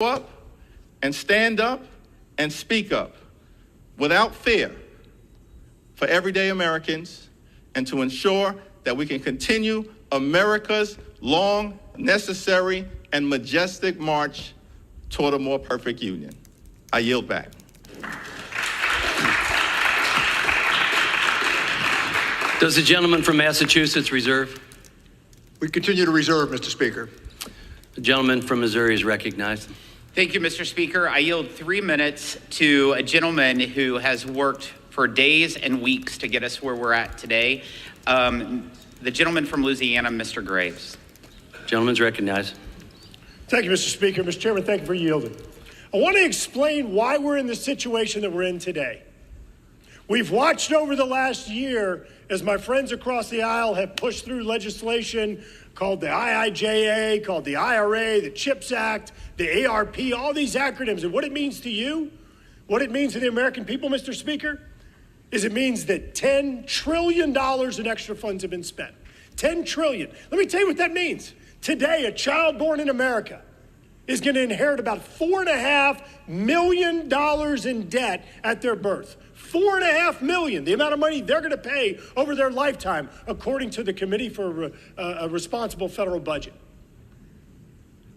up and stand up and speak up without fear for everyday Americans and to ensure that we can continue America's long, necessary, and majestic march toward a more perfect union. I yield back. Does the gentleman from Massachusetts reserve? We continue to reserve, Mr. Speaker. The gentleman from Missouri is recognized. Thank you, Mr. Speaker. I yield 3 minutes to a gentleman who has worked for days and weeks to get us where we're at today. The gentleman from Louisiana, Mr. Graves. Gentleman's recognized. Thank you, Mr. Speaker. Mr. Chairman, thank you for yielding. I want to explain why we're in the situation that we're in today. We've watched over the last year as my friends across the aisle have pushed through legislation called the IIJA, called the IRA, the CHIPS Act, the ARP, all these acronyms. And what it means to you, what it means to the American people, Mr. Speaker, is it means that $10 trillion in extra funds have been spent. $10 trillion. Let me tell you what that means. Today, a child born in America is going to inherit about $4.5 million in debt at their birth. $4.5 million, the amount of money they're going to pay over their lifetime, according to the Committee for a Responsible Federal Budget.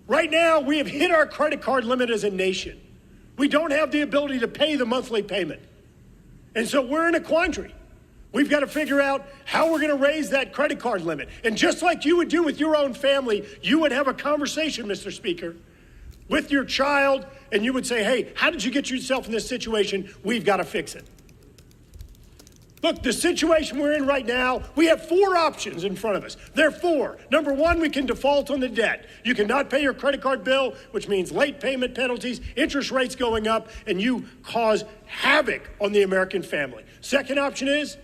Right now, we have hit our credit card limit as a nation. We don't have the ability to pay the monthly payment. And so we're in a quandary. We've got to figure out how we're going to raise that credit card limit. And just like you would do with your own family, you would have a conversation, Mr. Speaker, with your child, and you would say, hey, how did you get yourself in this situation? We've got to fix it. Look, the situation we're in right now, we have 4 options in front of us. There are 4. Number 1, we can default on the debt. You cannot pay your credit card bill, which means late payment penalties, interest rates going up, and you cause havoc on the American family. Second option is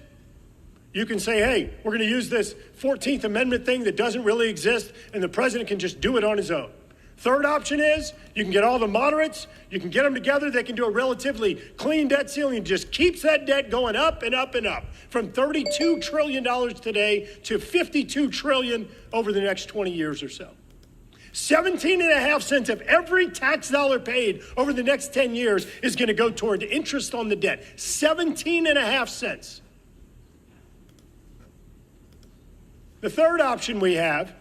you can say, hey, we're going to use this 14th Amendment thing that doesn't really exist, and the president can just do it on his own. Third option is you can get all the moderates, you can get them together, they can do a relatively clean debt ceiling, and just keeps that debt going up and up and up from $32 trillion today to $52 trillion over the next 20 years or so. 17.5 cents of every tax dollar paid over the next 10 years is going to go toward interest on the debt. 17.5 cents. The third option we have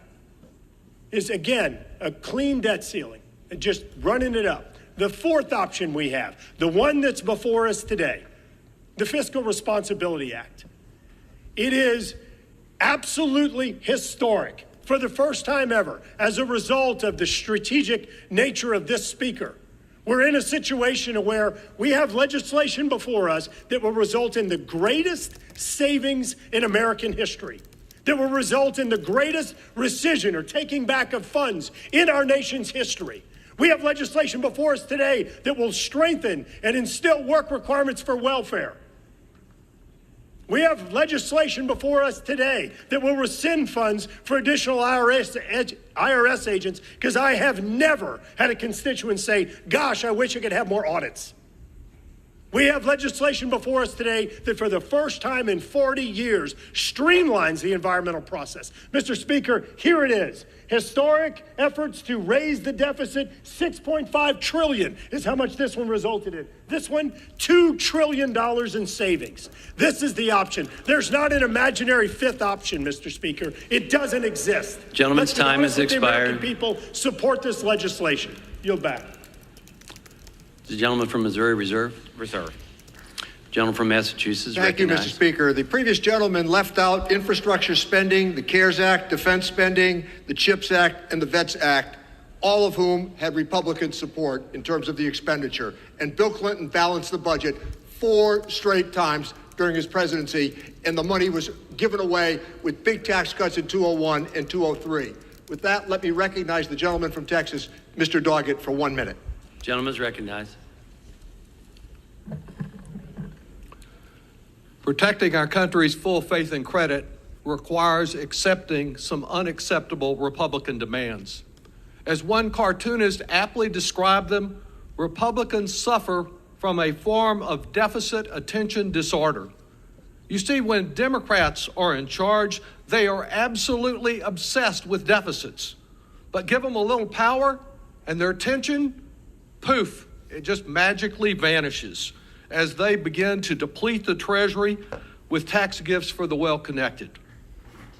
is, again, a clean debt ceiling and just running it up. The fourth option we have, the one that's before us today, the Fiscal Responsibility Act. It is absolutely historic for the first time ever as a result of the strategic nature of this speaker. We're in a situation where we have legislation before us that will result in the greatest savings in American history, that will result in the greatest rescission or taking back of funds in our nation's history. We have legislation before us today that will strengthen and instill work requirements for welfare. We have legislation before us today that will rescind funds for additional IRS agents, because I have never had a constituent say, gosh, I wish I could have more audits. We have legislation before us today that for the first time in 40 years streamlines the environmental process. Mr. Speaker, here it is. Historic efforts to raise the deficit. $6.5 trillion is how much this one resulted in. This one, $2 trillion in savings. This is the option. There's not an imaginary fifth option, Mr. Speaker. It doesn't exist. Gentleman's time has expired. The American people support this legislation. Yield back. The gentleman from Missouri reserve? Reserve. Gentleman from Massachusetts Thank you, recognized. Mr. Speaker. The previous gentleman left out infrastructure spending, the CARES Act, defense spending, the CHIPS Act, and the VETS Act, all of whom had Republican support in terms of the expenditure. And Bill Clinton balanced the budget 4 straight times during his presidency, and the money was given away with big tax cuts in 2001 and 2003. With that, let me recognize the gentleman from Texas, Mr. Doggett, for 1 minute. Gentleman is recognized. Protecting our country's full faith and credit requires accepting some unacceptable Republican demands. As one cartoonist aptly described them, Republicans suffer from a form of deficit attention disorder. You see, when Democrats are in charge, they are absolutely obsessed with deficits. But give them a little power and their attention, poof, it just magically vanishes as they begin to deplete the Treasury with tax gifts for the well-connected.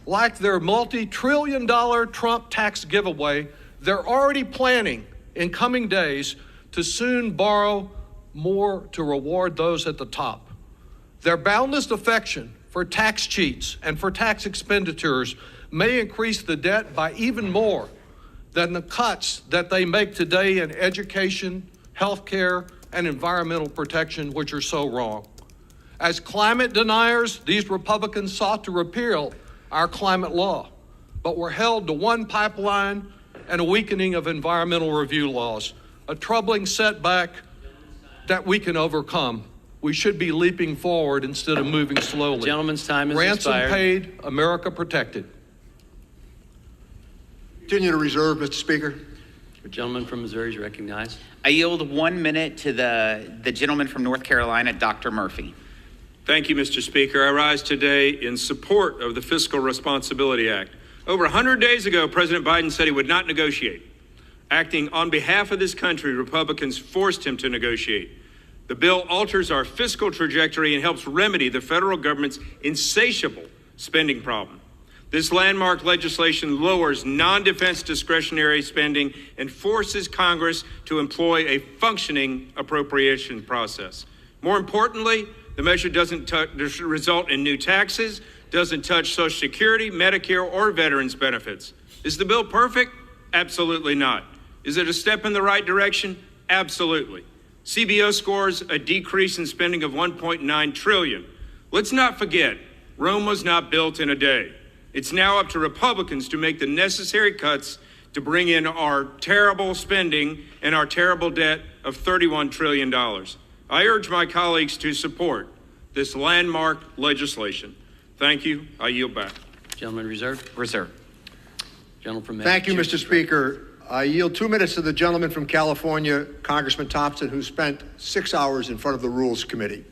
Like their multi-trillion-dollar Trump tax giveaway, they're already planning in coming days to soon borrow more to reward those at the top. Their boundless affection for tax cheats and for tax expenditures may increase the debt by even more than the cuts that they make today in education, healthcare, and environmental protection, which are so wrong. As climate deniers, these Republicans sought to repeal our climate law, but were held to one pipeline and a weakening of environmental review laws, a troubling setback that we can overcome. We should be leaping forward instead of moving slowly. Gentleman's time is Ransom expired. paid, America protected. Continue to reserve, Mr. Speaker. The gentleman from Missouri is recognized. I yield 1 minute to the gentleman from North Carolina, Dr. Murphy. Thank you, Mr. Speaker. I rise today in support of the Fiscal Responsibility Act. Over 100 days ago, President Biden said he would not negotiate. Acting on behalf of this country, Republicans forced him to negotiate. The bill alters our fiscal trajectory and helps remedy the federal government's insatiable spending problem. This landmark legislation lowers non-defense discretionary spending and forces Congress to employ a functioning appropriation process. More importantly, the measure doesn't result in new taxes, doesn't touch Social Security, Medicare, or veterans benefits. Is the bill perfect? Absolutely not. Is it a step in the right direction? Absolutely. CBO scores a decrease in spending of $1.9 trillion. Let's not forget, Rome was not built in a day. It's now up to Republicans to make the necessary cuts to bring in our terrible spending and our terrible debt of $31 trillion. I urge my colleagues to support this landmark legislation. Thank you. I yield back. Gentleman reserved. Reserve. Gentleman from Thank you, Mr. Massachusetts. Speaker. I yield 2 minutes to the gentleman from California, Congressman Thompson, who spent 6 hours in front of the Rules Committee.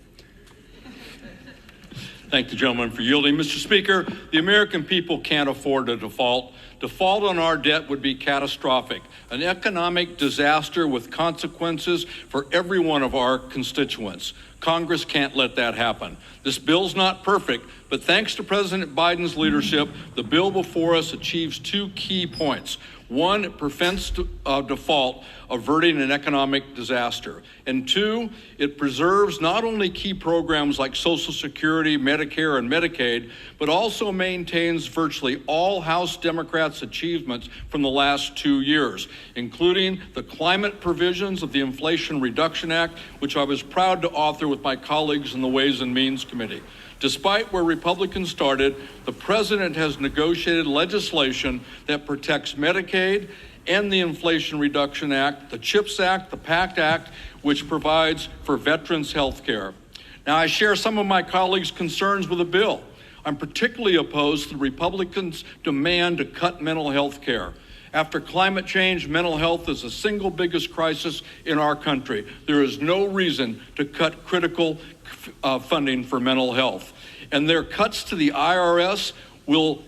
Thank the gentleman for yielding. Mr. Speaker, the American people can't afford a default. Default on our debt would be catastrophic, an economic disaster with consequences for every one of our constituents. Congress can't let that happen. This bill's not perfect, but thanks to President Biden's leadership, the bill before us achieves 2 key points. One, it prevents default, averting an economic disaster. And 2, it preserves not only key programs like Social Security, Medicare, and Medicaid, but also maintains virtually all House Democrats' achievements from the last 2 years, including the climate provisions of the Inflation Reduction Act, which I was proud to author with my colleagues in the Ways and Means Committee. Despite where Republicans started, the president has negotiated legislation that protects Medicaid and the Inflation Reduction Act, the CHIPS Act, the PACT Act, which provides for veterans' health care. Now, I share some of my colleagues' concerns with the bill. I'm particularly opposed to the Republicans' demand to cut mental health care. After climate change, mental health is the single biggest crisis in our country. There is no reason to cut critical funding for mental health. And their cuts to the IRS will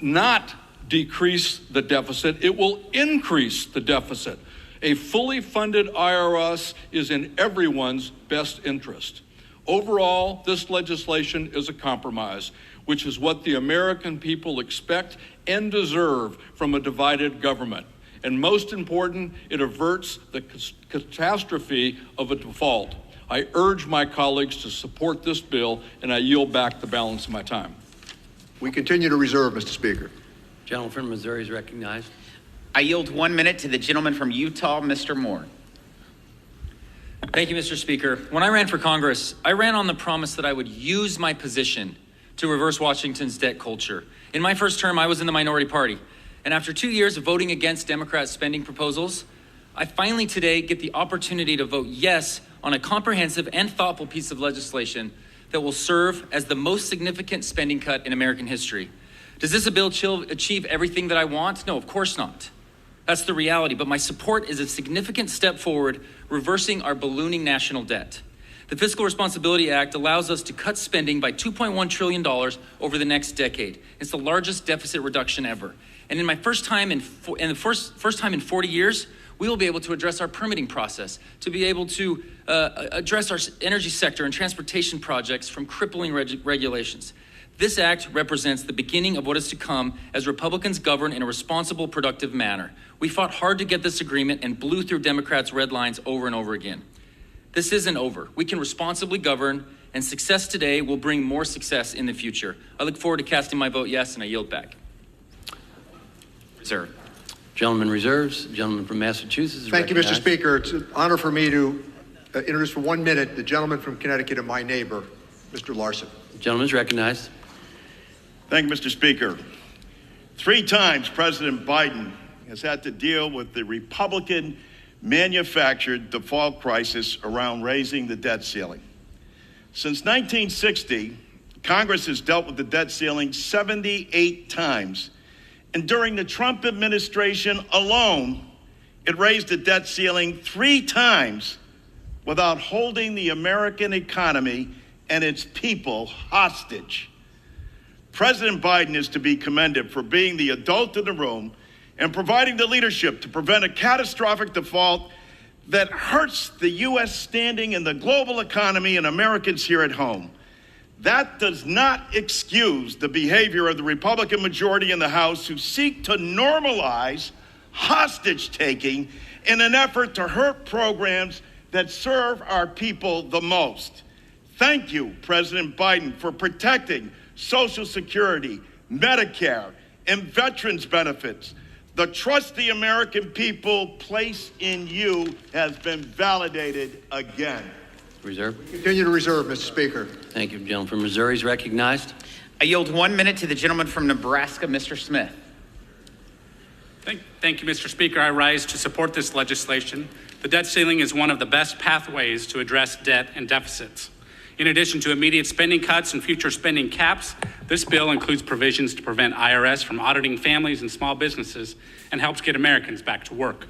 not decrease the deficit, it will increase the deficit. A fully funded IRS is in everyone's best interest. Overall, this legislation is a compromise, which is what the American people expect and deserve from a divided government. And most important, it averts the catastrophe of a default. I urge my colleagues to support this bill, and I yield back the balance of my time. We continue to reserve, Mr. Speaker. Gentleman from Missouri is recognized. I yield 1 minute to the gentleman from Utah, Mr. Moore. Thank you, Mr. Speaker. When I ran for Congress, I ran on the promise that I would use my position to reverse Washington's debt culture. In my first term, I was in the minority party. And after 2 years of voting against Democrat spending proposals, I finally today get the opportunity to vote yes on a comprehensive and thoughtful piece of legislation that will serve as the most significant spending cut in American history. Does this bill achieve everything that I want? No, of course not. That's the reality, but my support is a significant step forward, reversing our ballooning national debt. The Fiscal Responsibility Act allows us to cut spending by $2.1 trillion over the next decade. It's the largest deficit reduction ever. And in my first time in 40 years, we will be able to address our permitting process, to be able to address our energy sector and transportation projects from crippling regulations. This act represents the beginning of what is to come as Republicans govern in a responsible, productive manner. We fought hard to get this agreement and blew through Democrats' red lines over and over again. This isn't over. We can responsibly govern, and success today will bring more success in the future. I look forward to casting my vote yes, and I yield back. Reserve. Gentleman reserves. Gentleman from Massachusetts is Thank you, Mr. recognized. Speaker. It's an honor for me to introduce for 1 minute the gentleman from Connecticut and my neighbor, Mr. Larson. The gentleman is recognized. Thank you, Mr. Speaker. 3 times President Biden has had to deal with the Republican manufactured default crisis around raising the debt ceiling. Since 1960, Congress has dealt with the debt ceiling 78 times. And during the Trump administration alone, it raised the debt ceiling 3 times without holding the American economy and its people hostage. President Biden is to be commended for being the adult in the room and providing the leadership to prevent a catastrophic default that hurts the U.S. standing in the global economy and Americans here at home. That does not excuse the behavior of the Republican majority in the House who seek to normalize hostage-taking in an effort to hurt programs that serve our people the most. Thank you, President Biden, for protecting Social Security, Medicare, and veterans benefits. The trust the American people place in you has been validated again. Reserve. Continue to reserve, Mr. Speaker. Thank you. Gentleman from Missouri is recognized. I yield 1 minute to the gentleman from Nebraska, Mr. Smith. Thank you, Mr. Speaker. I rise to support this legislation. The debt ceiling is one of the best pathways to address debt and deficits. In addition to immediate spending cuts and future spending caps, this bill includes provisions to prevent IRS from auditing families and small businesses and helps get Americans back to work.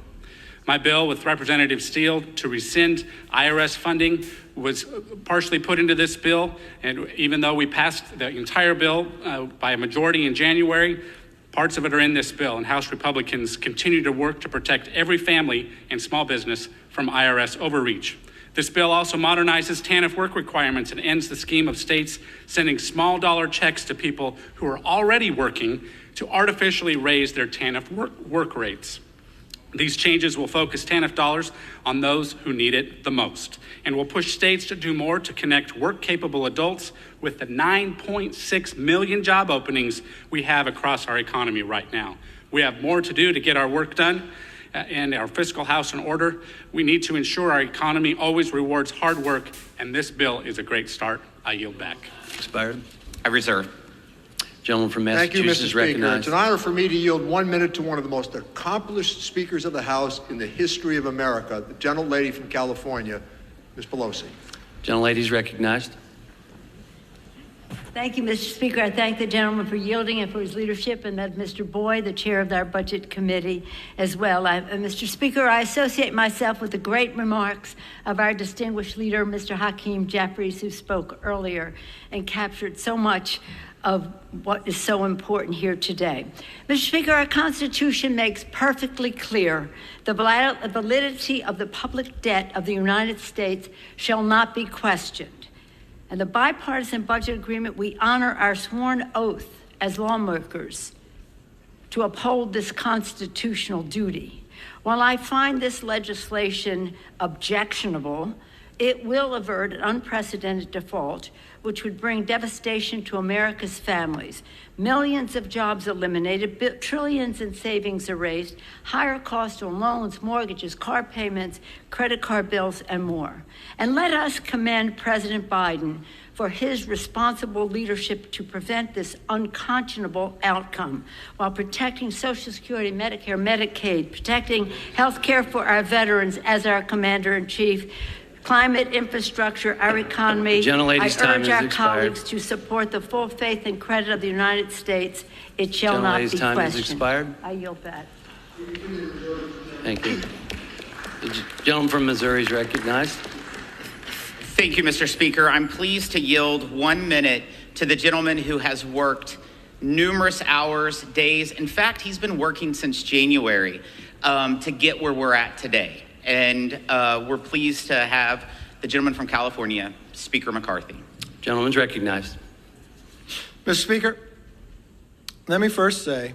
My bill with Representative Steele to rescind IRS funding was partially put into this bill, and even though we passed the entire bill by a majority in January, parts of it are in this bill, and House Republicans continue to work to protect every family and small business from IRS overreach. This bill also modernizes TANF work requirements and ends the scheme of states sending small dollar checks to people who are already working to artificially raise their TANF work rates. These changes will focus TANF dollars on those who need it the most and will push states to do more to connect work-capable adults with the 9.6 million job openings we have across our economy right now. We have more to do to get our work done and our fiscal house in order. We need to ensure our economy always rewards hard work, and this bill is a great start. I yield back. Expired. I reserve. Gentleman from Thank you, Massachusetts Mr. is Speaker. recognized. It's an honor for me to yield 1 minute to one of the most accomplished speakers of the House in the history of America, the gentlelady from California, Ms. Pelosi. Gentlelady is recognized. Thank you, Mr. Speaker. I thank the gentleman for yielding and for his leadership, and that Mr. Boyd, the chair of our Budget Committee, as well. Mr. Speaker, I associate myself with the great remarks of our distinguished leader, Mr. Hakeem Jeffries, who spoke earlier and captured so much of what is so important here today. Mr. Speaker, our Constitution makes perfectly clear the validity of the public debt of the United States shall not be questioned. And the bipartisan budget agreement, we honor our sworn oath as lawmakers to uphold this constitutional duty. While I find this legislation objectionable, it will avert an unprecedented default, which would bring devastation to America's families. Millions of jobs eliminated, trillions in savings erased, higher costs on loans, mortgages, car payments, credit card bills, and more. And let us commend President Biden for his responsible leadership to prevent this unconscionable outcome while protecting Social Security, Medicare, Medicaid, protecting health care for our veterans as our Commander-in-Chief, climate, infrastructure, our economy. I urge our colleagues to support the full faith and credit of the United States. It shall not be questioned. Time has expired. I yield back. Thank you. The gentleman from Missouri is recognized. Thank you, Mr. Speaker. I'm pleased to yield 1 minute to the gentleman who has worked numerous hours, days. In fact, he's been working since January to get where we're at today. And we're pleased to have the gentleman from California, Speaker McCarthy. Gentleman's recognized. Mr. Speaker, let me first say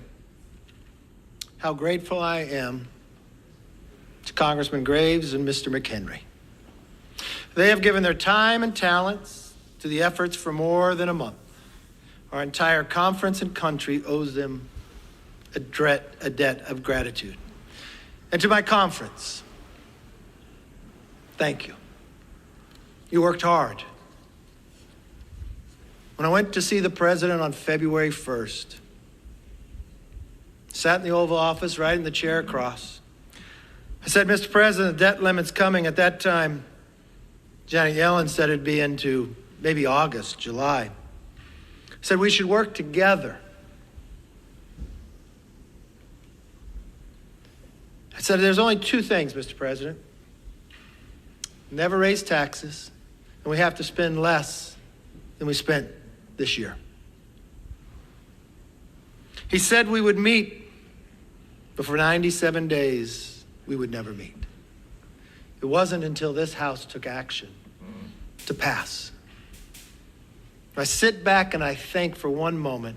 how grateful I am to Congressman Graves and Mr. McHenry. They have given their time and talents to the efforts for more than a month. Our entire conference and country owes them a debt of gratitude. And to my conference, thank you. You worked hard. When I went to see the president on February 1st, sat in the Oval Office right in the chair across, I said, Mr. President, the debt limit's coming. At that time, Janet Yellen said it'd be into maybe August, July. I said we should work together. I said there's only two things, Mr. President. Never raise taxes, and we have to spend less than we spent this year. He said we would meet, but for 97 days, we would never meet. It wasn't until this House took action to pass. I sit back and I think for one moment,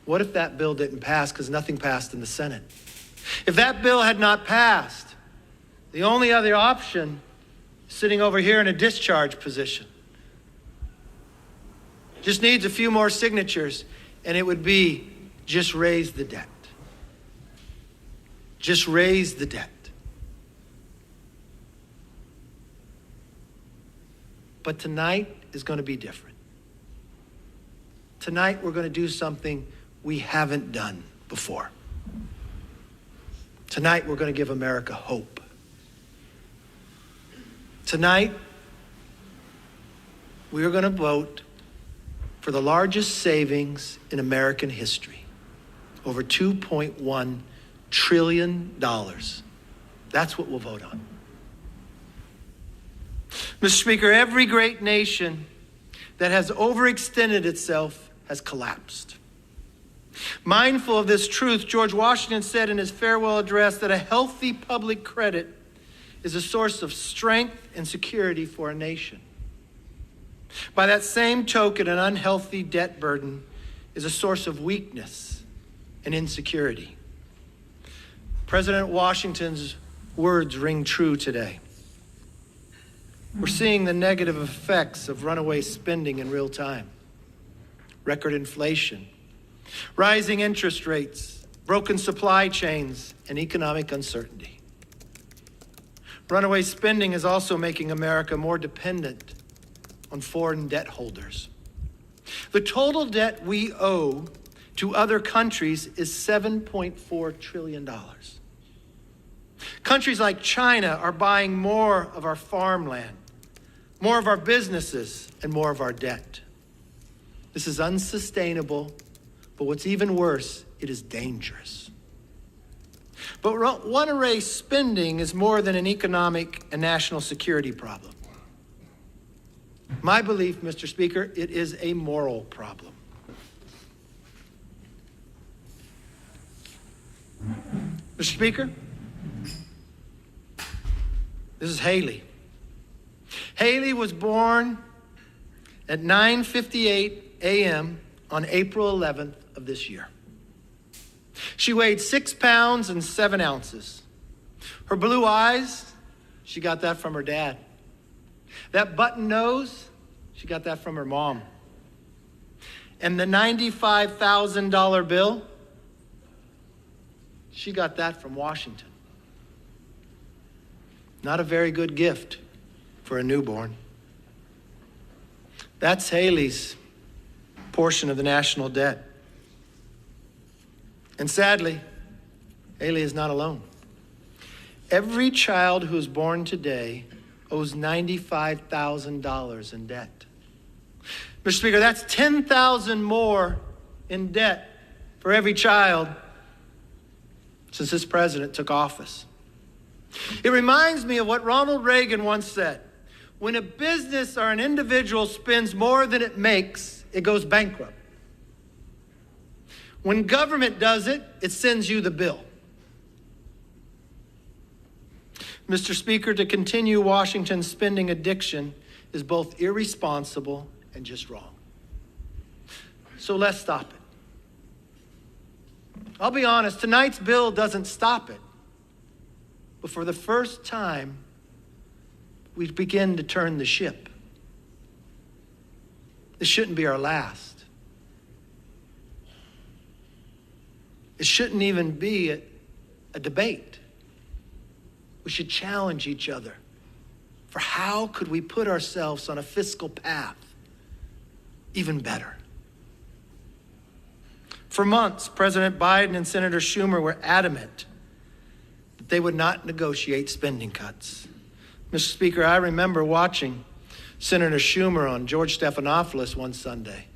what if that bill didn't pass because nothing passed in the Senate? If that bill had not passed, the only other option is sitting over here in a discharge position. Just needs a few more signatures, and it would be just raise the debt. Just raise the debt. But tonight is going to be different. Tonight we're going to do something we haven't done before. Tonight we're going to give America hope. Tonight we are going to vote for the largest savings in American history, over $2.1 trillion. That's what we'll vote on. Mr. Speaker, every great nation that has overextended itself has collapsed. Mindful of this truth, George Washington said in his farewell address that a healthy public credit is a source of strength and security for a nation. By that same token, an unhealthy debt burden is a source of weakness and insecurity. President Washington's words ring true today. We're seeing the negative effects of runaway spending in real time. Record inflation, rising interest rates, broken supply chains, and economic uncertainty. Runaway spending is also making America more dependent on foreign debt holders. The total debt we owe to other countries is $7.4 trillion. Countries like China are buying more of our farmland, more of our businesses, and more of our debt. This is unsustainable, but what's even worse, it is dangerous. But runaway spending is more than an economic and national security problem. My belief, Mr. Speaker, it is a moral problem. Mr. Speaker, this is Haley. Haley was born at 9:58 a.m. on April 11th of this year. She weighed 6 pounds and 7 ounces. Her blue eyes, she got that from her dad. That button nose, she got that from her mom. And the $95,000 bill, she got that from Washington. Not a very good gift for a newborn. That's Haley's portion of the national debt. And sadly, Haley is not alone. Every child who is born today owes $95,000 in debt. Mr. Speaker, that's $10,000 more in debt for every child since this president took office. It reminds me of what Ronald Reagan once said. When a business or an individual spends more than it makes, it goes bankrupt. When government does it, it sends you the bill. Mr. Speaker, to continue Washington's spending addiction is both irresponsible and just wrong. So let's stop it. I'll be honest, tonight's bill doesn't stop it. But for the first time, we begin to turn the ship. This shouldn't be our last. It shouldn't even be a debate. We should challenge each other for how could we put ourselves on a fiscal path even better. For months, President Biden and Senator Schumer were adamant that they would not negotiate spending cuts. Mr. Speaker, I remember watching Senator Schumer on George Stephanopoulos one Sunday.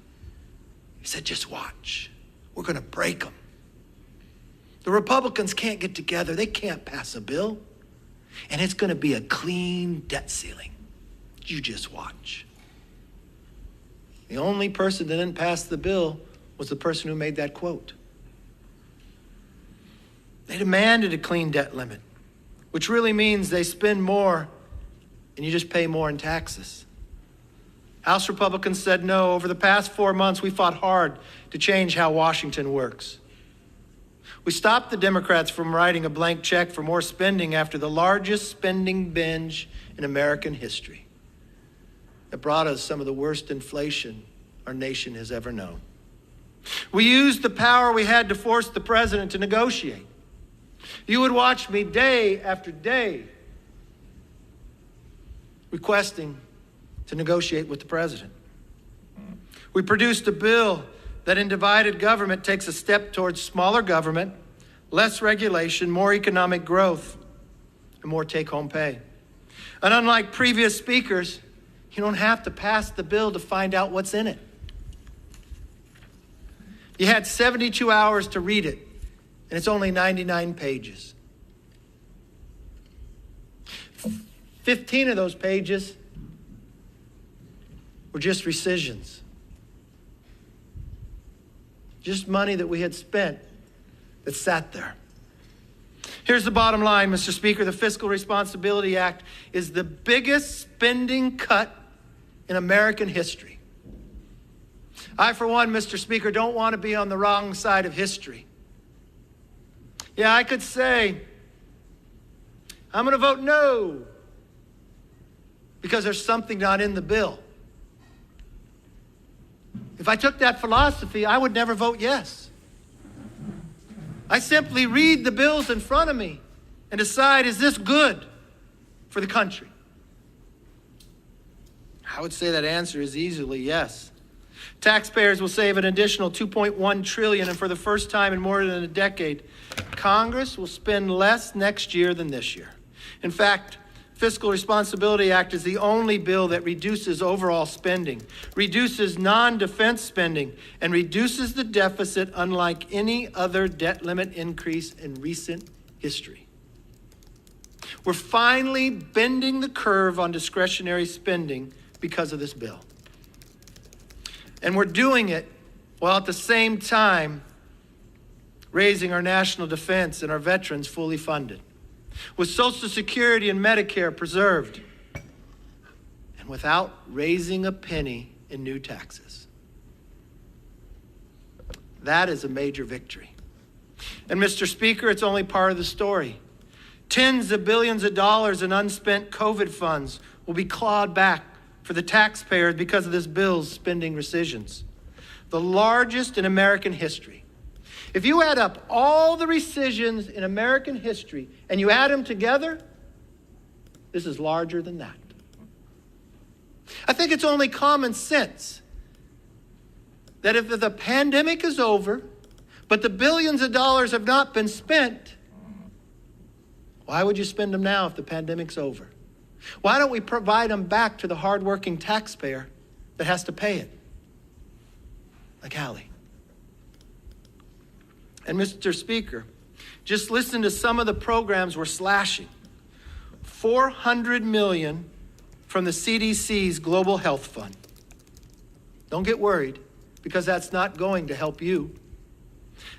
He said, just watch. We're going to break them. The Republicans can't get together. They can't pass a bill. And it's going to be a clean debt ceiling. You just watch. The only person that didn't pass the bill was the person who made that quote. They demanded a clean debt limit, which really means they spend more and you just pay more in taxes. House Republicans said no. Over the past 4 months, we fought hard to change how Washington works. We stopped the Democrats from writing a blank check for more spending after the largest spending binge in American history. It brought us some of the worst inflation our nation has ever known. We used the power we had to force the president to negotiate. You would watch me day after day requesting to negotiate with the president. We produced a bill that in divided government takes a step towards smaller government, less regulation, more economic growth, and more take-home pay. And unlike previous speakers, you don't have to pass the bill to find out what's in it. You had 72 hours to read it, and it's only 99 pages. 15 of those pages were just rescissions. Just money that we had spent that sat there. Here's the bottom line, Mr. Speaker. The Fiscal Responsibility Act is the biggest spending cut in American history. I, for one, Mr. Speaker, don't want to be on the wrong side of history. Yeah, I could say, I'm going to vote no because there's something not in the bill. If I took that philosophy, I would never vote yes. I simply read the bills in front of me and decide, is this good for the country? I would say that answer is easily yes. Taxpayers will save an additional $2.1 trillion, and for the first time in more than a decade, Congress will spend less next year than this year. In fact, Fiscal Responsibility Act is the only bill that reduces overall spending, reduces non-defense spending, and reduces the deficit unlike any other debt limit increase in recent history. We're finally bending the curve on discretionary spending because of this bill. And we're doing it while at the same time raising our national defense and our veterans fully funded, with Social Security and Medicare preserved, and without raising a penny in new taxes. That is a major victory. And Mr. Speaker, it's only part of the story. Tens of billions of dollars in unspent COVID funds will be clawed back for the taxpayers because of this bill's spending rescissions, the largest in American history. If you add up all the rescissions in American history and you add them together, this is larger than that. I think it's only common sense that if the pandemic is over, but the billions of dollars have not been spent, why would you spend them now if the pandemic's over? Why don't we provide them back to the hardworking taxpayer that has to pay it? Like Hallie. And Mr. Speaker, just listen to some of the programs we're slashing. $400 million from the CDC's Global Health Fund. Don't get worried, because that's not going to help you.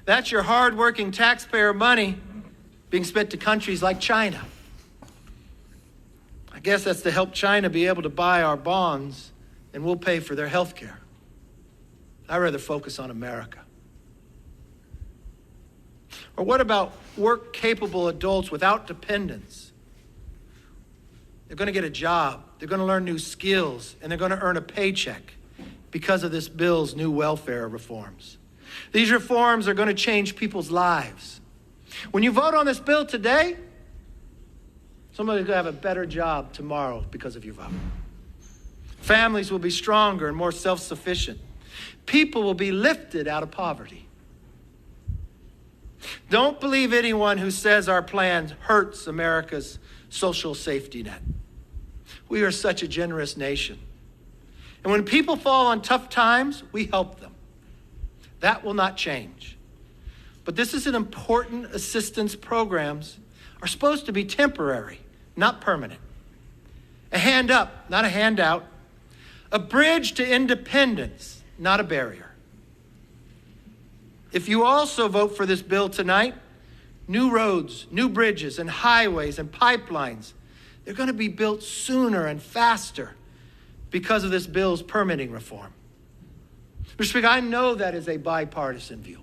That's your hardworking taxpayer money being spent to countries like China. I guess that's to help China be able to buy our bonds, and we'll pay for their health care. I'd rather focus on America. Or what about work-capable adults without dependents? They're going to get a job, they're going to learn new skills, and they're going to earn a paycheck because of this bill's new welfare reforms. These reforms are going to change people's lives. When you vote on this bill today, somebody's going to have a better job tomorrow because of your vote. Families will be stronger and more self-sufficient. People will be lifted out of poverty. Don't believe anyone who says our plan hurts America's social safety net. We are such a generous nation. And when people fall on tough times, we help them. That will not change. But this is an important assistance programs are supposed to be temporary, not permanent. A hand up, not a handout. A bridge to independence, not a barrier. If you also vote for this bill tonight, new roads, new bridges, and highways and pipelines, they're going to be built sooner and faster because of this bill's permitting reform. Mr. Speaker, I know that is a bipartisan view.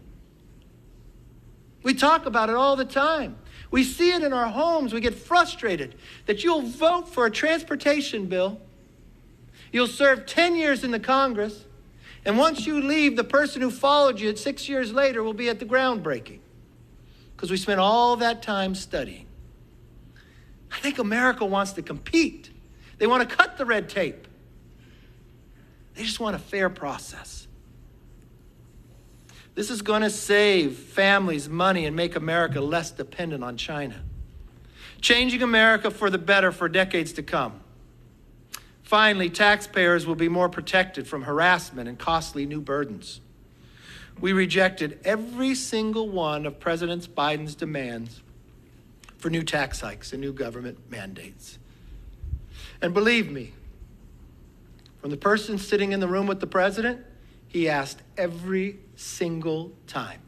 We talk about it all the time. We see it in our homes. We get frustrated that you'll vote for a transportation bill, you'll serve 10 years in the Congress, and once you leave, the person who followed you 6 years later will be at the groundbreaking because we spent all that time studying. I think America wants to compete. They want to cut the red tape. They just want a fair process. This is going to save families money and make America less dependent on China, changing America for the better for decades to come. Finally, taxpayers will be more protected from harassment and costly new burdens. We rejected every single one of President Biden's demands for new tax hikes and new government mandates. And believe me, from the person sitting in the room with the president, he asked every single time.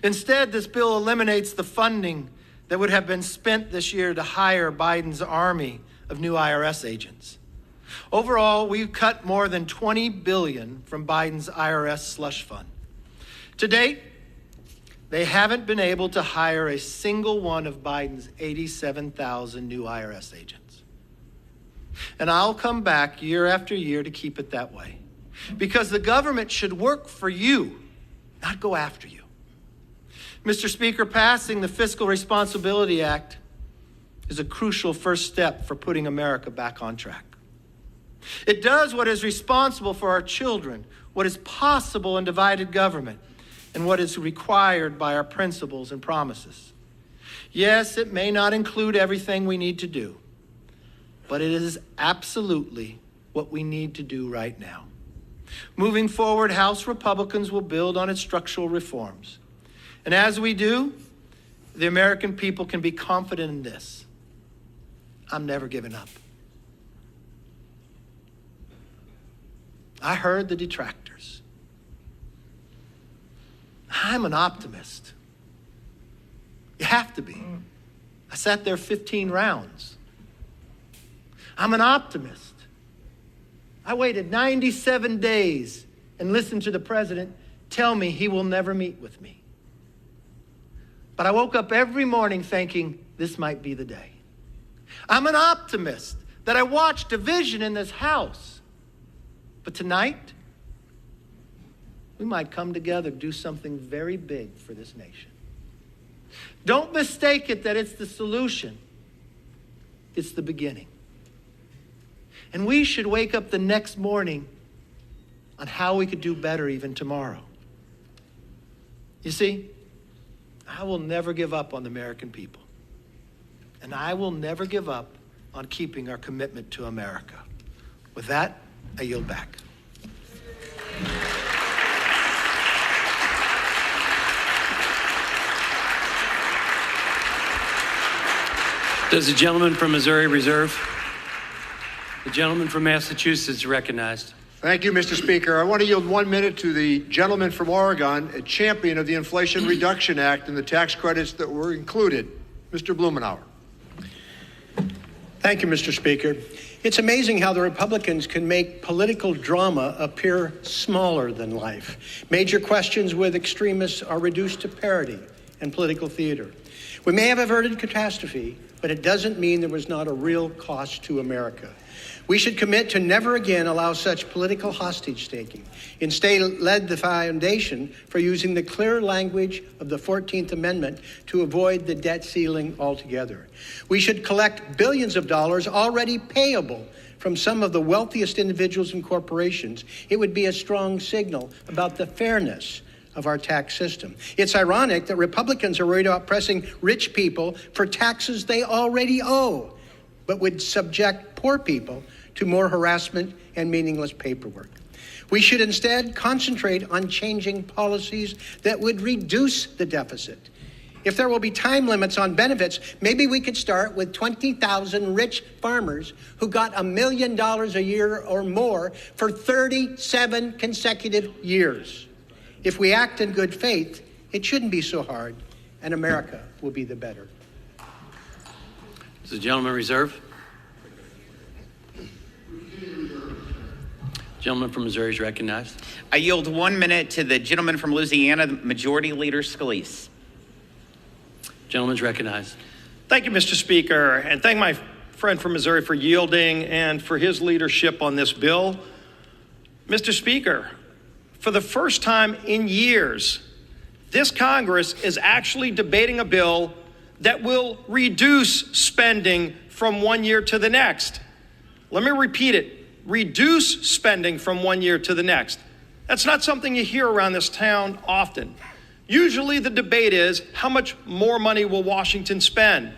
Instead, this bill eliminates the funding that would have been spent this year to hire Biden's army of new IRS agents. Overall, we've cut more than $20 billion from Biden's IRS slush fund. To date, they haven't been able to hire a single one of Biden's 87,000 new IRS agents. And I'll come back year after year to keep it that way. Because the government should work for you, not go after you. Mr. Speaker, passing the Fiscal Responsibility Act is a crucial first step for putting America back on track. It does what is responsible for our children, what is possible in divided government, and what is required by our principles and promises. Yes, it may not include everything we need to do, but it is absolutely what we need to do right now. Moving forward, House Republicans will build on its structural reforms. And as we do, the American people can be confident in this. I'm never giving up. I heard the detractors. I'm an optimist. You have to be. I sat there 15 rounds. I'm an optimist. I waited 97 days and listened to the president tell me he will never meet with me. But I woke up every morning thinking this might be the day. I'm an optimist that I watched division in this house. But tonight, we might come together to do something very big for this nation. Don't mistake it that it's the solution. It's the beginning. And we should wake up the next morning on how we could do better even tomorrow. You see, I will never give up on the American people. And I will never give up on keeping our commitment to America. With that, I yield back. Does the gentleman from Missouri reserve? The gentleman from Massachusetts is recognized. Thank you, Mr. Speaker. I want to yield 1 minute to the gentleman from Oregon, a champion of the Inflation Reduction Act and the tax credits that were included, Mr. Blumenauer. Thank you, Mr. Speaker. It's amazing how the Republicans can make political drama appear smaller than life. Major questions with extremists are reduced to parody and political theater. We may have averted catastrophe, but it doesn't mean there was not a real cost to America. We should commit to never again allow such political hostage-taking. Instead, led the foundation for using the clear language of the 14th Amendment to avoid the debt ceiling altogether. We should collect billions of dollars already payable from some of the wealthiest individuals and corporations. It would be a strong signal about the fairness of our tax system. It's ironic that Republicans are worried about pressing rich people for taxes they already owe, but would subject poor people to more harassment and meaningless paperwork. We should instead concentrate on changing policies that would reduce the deficit. If there will be time limits on benefits, maybe we could start with 20,000 rich farmers who got $1 million a year or more for 37 consecutive years. If we act in good faith, it shouldn't be so hard, and America will be the better. Does the gentleman reserve? Gentleman from Missouri is recognized. I yield 1 minute to the gentleman from Louisiana, Majority Leader Scalise. Gentleman's recognized. Thank you, Mr. Speaker, and thank my friend from Missouri for yielding and for his leadership on this bill. Mr. Speaker, for the first time in years, this Congress is actually debating a bill that will reduce spending from 1 year to the next. Let me repeat it. Reduce spending from 1 year to the next. That's not something you hear around this town often. Usually the debate is how much more money will Washington spend?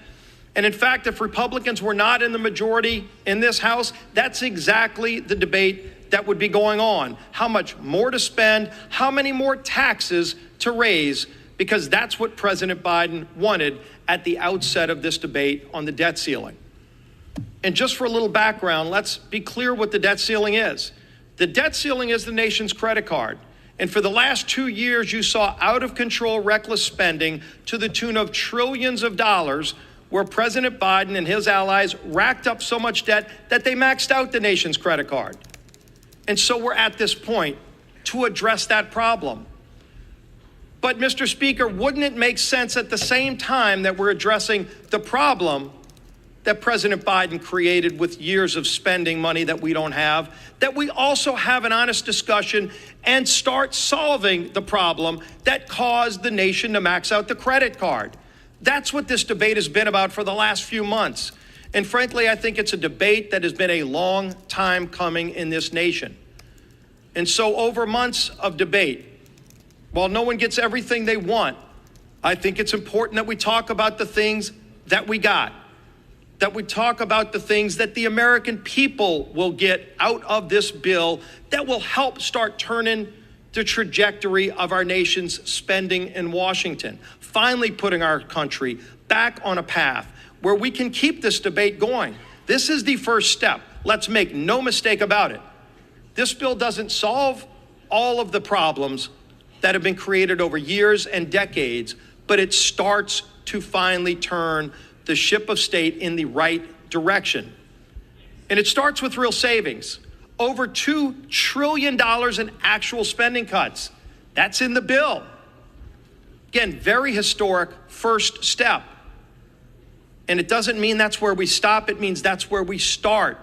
And in fact, if Republicans were not in the majority in this House, that's exactly the debate that would be going on. How much more to spend, how many more taxes to raise, because that's what President Biden wanted at the outset of this debate on the debt ceiling. And just for a little background, let's be clear what the debt ceiling is. The debt ceiling is the nation's credit card. And for the last 2 years, you saw out of control, reckless spending to the tune of trillions of dollars, where President Biden and his allies racked up so much debt that they maxed out the nation's credit card. And so we're at this point to address that problem. But Mr. Speaker, wouldn't it make sense at the same time that we're addressing the problem that President Biden created with years of spending money that we don't have, that we also have an honest discussion and start solving the problem that caused the nation to max out the credit card? That's what this debate has been about for the last few months. And frankly, I think it's a debate that has been a long time coming in this nation. And so over months of debate, while no one gets everything they want, I think it's important that we talk about the things that we got, that we talk about the things that the American people will get out of this bill that will help start turning the trajectory of our nation's spending in Washington, finally putting our country back on a path where we can keep this debate going. This is the first step. Let's make no mistake about it. This bill doesn't solve all of the problems that have been created over years and decades, but it starts to finally turn the ship of state in the right direction. And it starts with real savings. Over $2 trillion in actual spending cuts. That's in the bill. Again, very historic first step. And it doesn't mean that's where we stop. It means that's where we start.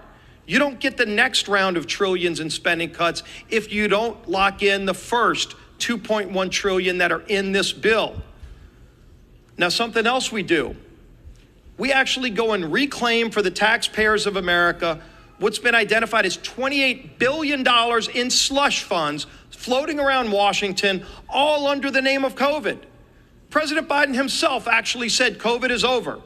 You don't get the next round of trillions in spending cuts if you don't lock in the first 2.1 trillion that are in this bill. Now, something else we do. We actually go and reclaim for the taxpayers of America what's been identified as $28 billion in slush funds floating around Washington, all under the name of COVID. President Biden himself actually said COVID is over.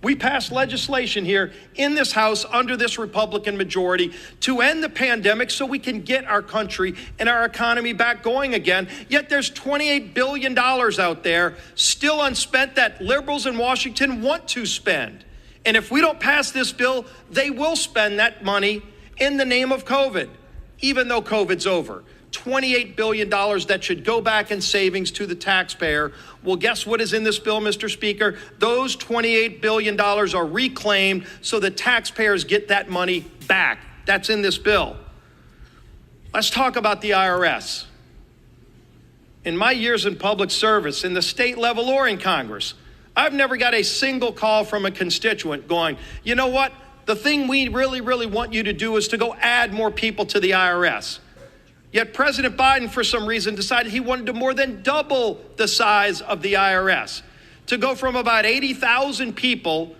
We passed legislation here in this House under this Republican majority to end the pandemic so we can get our country and our economy back going again. Yet there's $28 billion out there still unspent that liberals in Washington want to spend. And if we don't pass this bill, they will spend that money in the name of COVID, even though COVID's over. $28 billion that should go back in savings to the taxpayer. Well, guess what is in this bill, Mr. Speaker? Those $28 billion are reclaimed so the taxpayers get that money back. That's in this bill. Let's talk about the IRS. In my years in public service, in the state level or in Congress, I've never got a single call from a constituent going, you know what? The thing we really, really want you to do is to go add more people to the IRS. Yet President Biden, for some reason, decided he wanted to more than double the size of the IRS, to go from about 80,000 people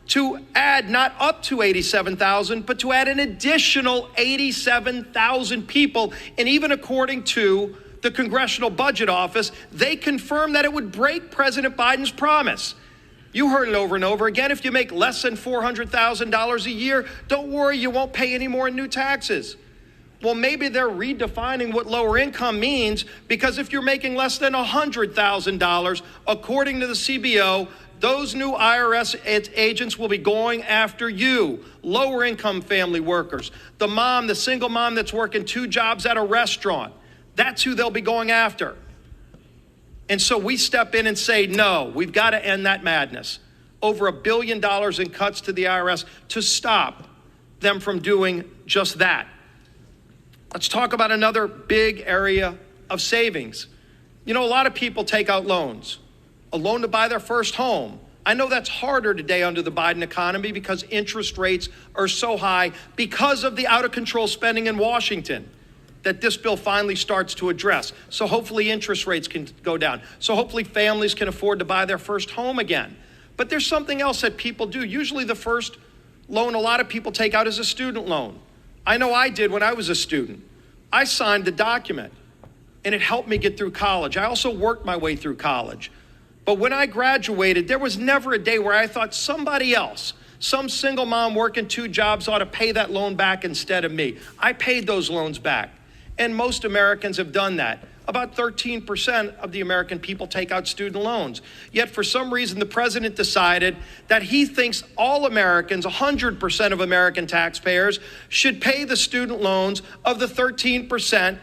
to add not up to 87,000, but to add an additional 87,000 people. And even according to the Congressional Budget Office, they confirmed that it would break President Biden's promise. You heard it over and over again. If you make less than $400,000 a year, don't worry, you won't pay any more in new taxes. Well, maybe they're redefining what lower income means, because if you're making less than $100,000, according to the CBO, those new IRS agents will be going after you, lower income family workers, the mom, the single mom that's working 2 jobs at a restaurant. That's who they'll be going after. And so we step in and say, no, we've got to end that madness. Over $1 billion in cuts to the IRS to stop them from doing just that. Let's talk about another big area of savings. You know, a lot of people take out loans, a loan to buy their first home. I know that's harder today under the Biden economy because interest rates are so high because of the out of control spending in Washington that this bill finally starts to address. So hopefully interest rates can go down. So hopefully families can afford to buy their first home again. But there's something else that people do. Usually the first loan a lot of people take out is a student loan. I know I did when I was a student. I signed the document and it helped me get through college. I also worked my way through college. But when I graduated, there was never a day where I thought somebody else, some single mom working 2 jobs, ought to pay that loan back instead of me. I paid those loans back. And most Americans have done that. About 13% of the American people take out student loans. Yet for some reason, the president decided that he thinks all Americans, 100% of American taxpayers, should pay the student loans of the 13%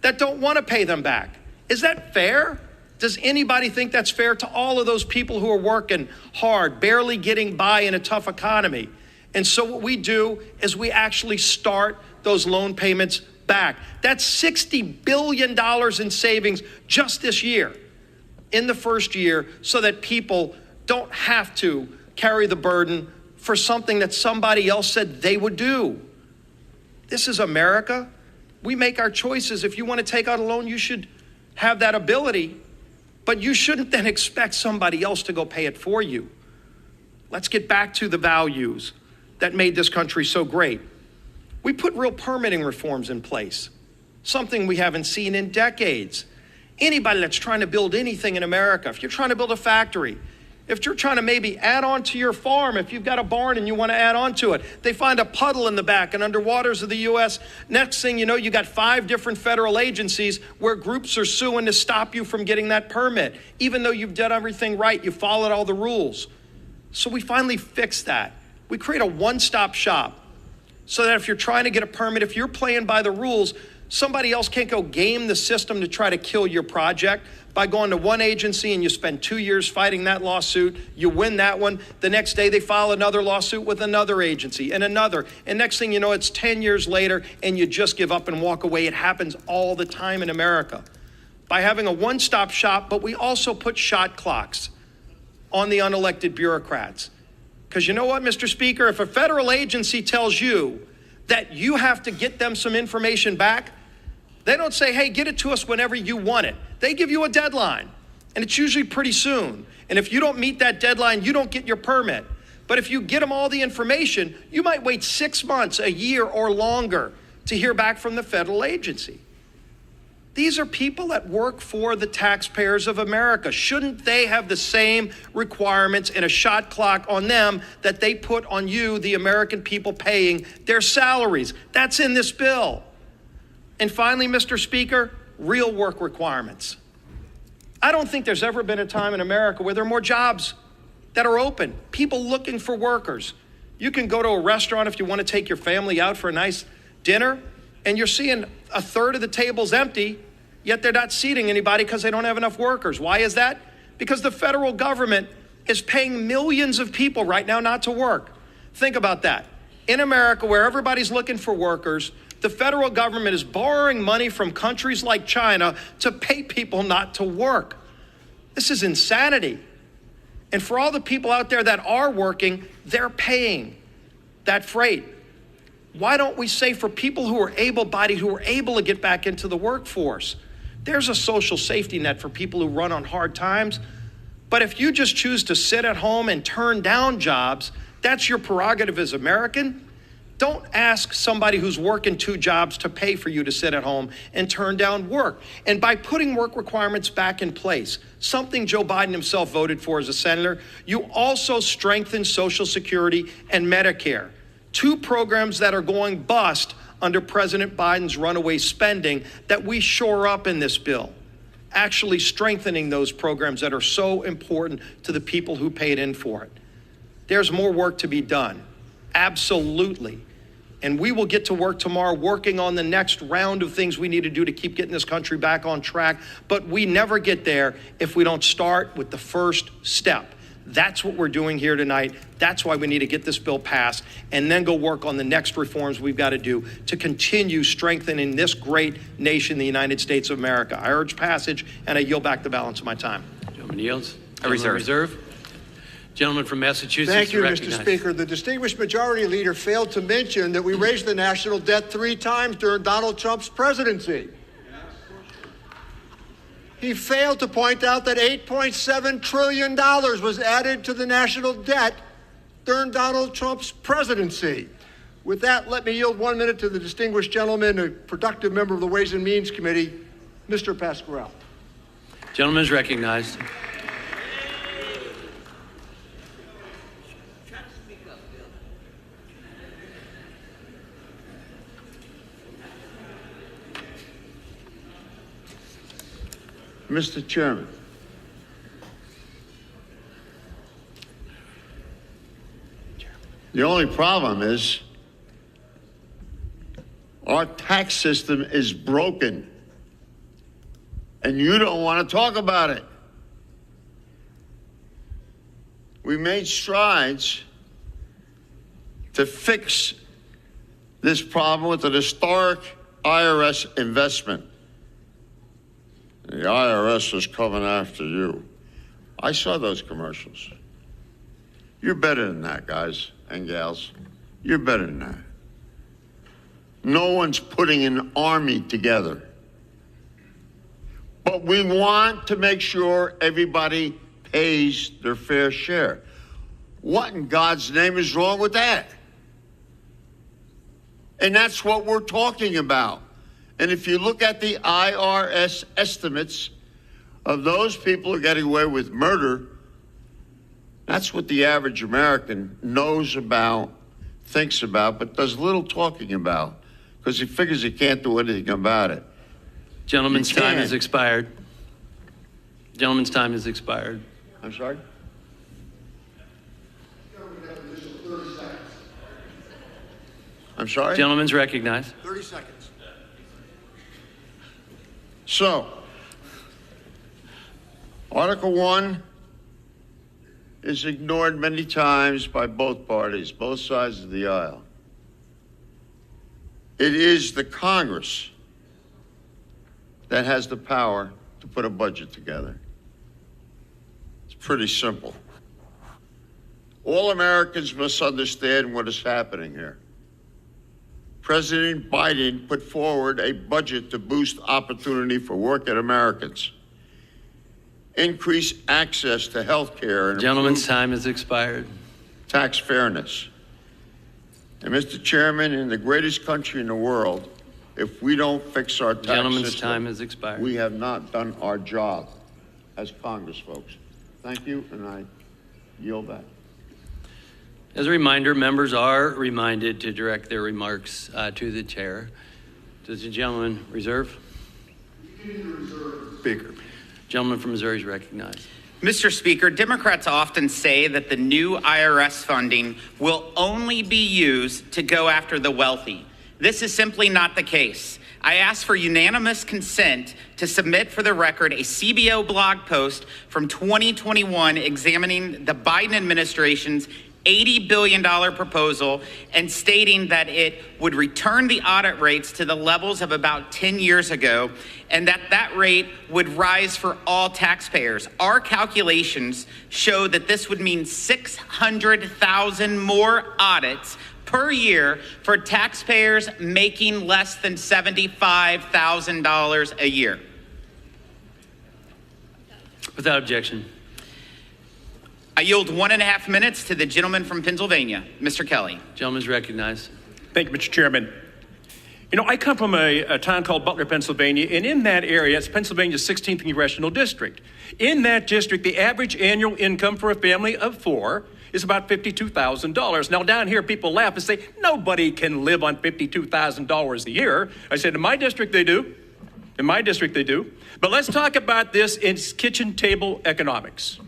that don't want to pay them back. Is that fair? Does anybody think that's fair to all of those people who are working hard, barely getting by in a tough economy? And so what we do is we actually start those loan payments back. That's $60 billion in savings just this year, in the first year, so that people don't have to carry the burden for something that somebody else said they would do. This is America. We make our choices. If you want to take out a loan, you should have that ability, but you shouldn't then expect somebody else to go pay it for you. Let's get back to the values that made this country so great. We put real permitting reforms in place, something we haven't seen in decades. Anybody that's trying to build anything in America, if you're trying to build a factory, if you're trying to maybe add on to your farm, if you've got a barn and you want to add on to it, they find a puddle in the back and under waters of the U.S., next thing you know, you got 5 different federal agencies where groups are suing to stop you from getting that permit, even though you've done everything right, you followed all the rules. So we finally fixed that. We create a one-stop shop, so that if you're trying to get a permit, if you're playing by the rules, somebody else can't go game the system to try to kill your project by going to one agency and you spend 2 years fighting that lawsuit, you win that one, the next day they file another lawsuit with another agency and another, and next thing you know, it's 10 years later and you just give up and walk away. It happens all the time in America. By having a one-stop shop, but we also put shot clocks on the unelected bureaucrats. Because you know what, Mr. Speaker, if a federal agency tells you that you have to get them some information back, they don't say, hey, get it to us whenever you want it. They give you a deadline, and it's usually pretty soon. And if you don't meet that deadline, you don't get your permit. But if you get them all the information, you might wait 6 months, a year, or longer to hear back from the federal agency. These are people that work for the taxpayers of America. Shouldn't they have the same requirements and a shot clock on them that they put on you, the American people paying their salaries? That's in this bill. And finally, Mr. Speaker, real work requirements. I don't think there's ever been a time in America where there are more jobs that are open, people looking for workers. You can go to a restaurant if you want to take your family out for a nice dinner, And you're seeing a third of the tables empty, yet they're not seating anybody because they don't have enough workers. Why is that? Because the federal government is paying millions of people right now not to work. Think about that. In America, where everybody's looking for workers, the federal government is borrowing money from countries like China to pay people not to work. This is insanity. And for all the people out there that are working, they're paying that freight. Why don't we say for people who are able-bodied, who are able to get back into the workforce, there's a social safety net for people who run on hard times. But if you just choose to sit at home and turn down jobs, that's your prerogative as American. Don't ask somebody who's working 2 jobs to pay for you to sit at home and turn down work. And by putting work requirements back in place, something Joe Biden himself voted for as a senator, you also strengthen Social Security and Medicare, 2 programs that are going bust under President Biden's runaway spending that we shore up in this bill, actually strengthening those programs that are so important to the people who paid in for it. There's more work to be done, absolutely. And we will get to work tomorrow working on the next round of things we need to do to keep getting this country back on track. But we never get there if we don't start with the first step. That's what we're doing here tonight. That's why we need to get this bill passed and then go work on the next reforms we've got to do to continue strengthening this great nation, the United States of America. I urge passage, and I yield back the balance of my time. Gentleman yields. I reserve. Gentleman from Massachusetts. Thank you, Mr. recognized. Speaker. The distinguished majority leader failed to mention that we raised the national debt 3 times during Donald Trump's presidency. He failed to point out that $8.7 trillion was added to the national debt during Donald Trump's presidency. With that, let me yield 1 minute to the distinguished gentleman, a productive member of the Ways and Means Committee, Mr. Pasquarello. Gentleman is recognized. Mr. Chairman, the only problem is our tax system is broken, and you don't want to talk about it. We made strides to fix this problem with an historic IRS investment. The IRS is coming after you. I saw those commercials. You're better than that, guys and gals. You're better than that. No one's putting an army together. But we want to make sure everybody pays their fair share. What in God's name is wrong with that? And that's what we're talking about. And if you look at the IRS estimates of those people who are getting away with murder, that's what the average American knows about, thinks about, but does little talking about, because he figures he can't do anything about it. Gentleman's time has expired. Gentleman's time has expired. I'm sorry? I'm sorry? Gentleman's recognized. 30 seconds. So, Article 1 is ignored many times by both parties, both sides of the aisle. It is the Congress that has the power to put a budget together. It's pretty simple. All Americans must understand what is happening here. President Biden put forward a budget to boost opportunity for working Americans, increase access to health care, and Gentleman's time has expired. Tax fairness. And Mr. Chairman, in the greatest country in the world, if we don't fix our tax Gentleman's system, time has expired. we have not done our job as Congress folks. Thank you, and I yield back. As a reminder, members are reminded to direct their remarks to the chair. Does the gentleman reserve? Speaker. Gentleman from Missouri is recognized. Mr. Speaker, Democrats often say that the new IRS funding will only be used to go after the wealthy. This is simply not the case. I ask for unanimous consent to submit for the record a CBO blog post from 2021 examining the Biden administration's $80 billion proposal and stating that it would return the audit rates to the levels of about 10 years ago and that rate would rise for all taxpayers. Our calculations show that this would mean 600,000 more audits per year for taxpayers making less than $75,000 a year. Without objection. I yield 1.5 minutes to the gentleman from Pennsylvania, Mr. Kelly. Gentleman's recognized. Thank you, Mr. Chairman. You know, I come from a town called Butler, Pennsylvania, and in that area, it's Pennsylvania's 16th congressional district. In that district, the average annual income for a family of 4 is about $52,000. Now, down here, people laugh and say, nobody can live on $52,000 a year. I said, in my district, they do. In my district, they do. But let's talk about this in kitchen table economics.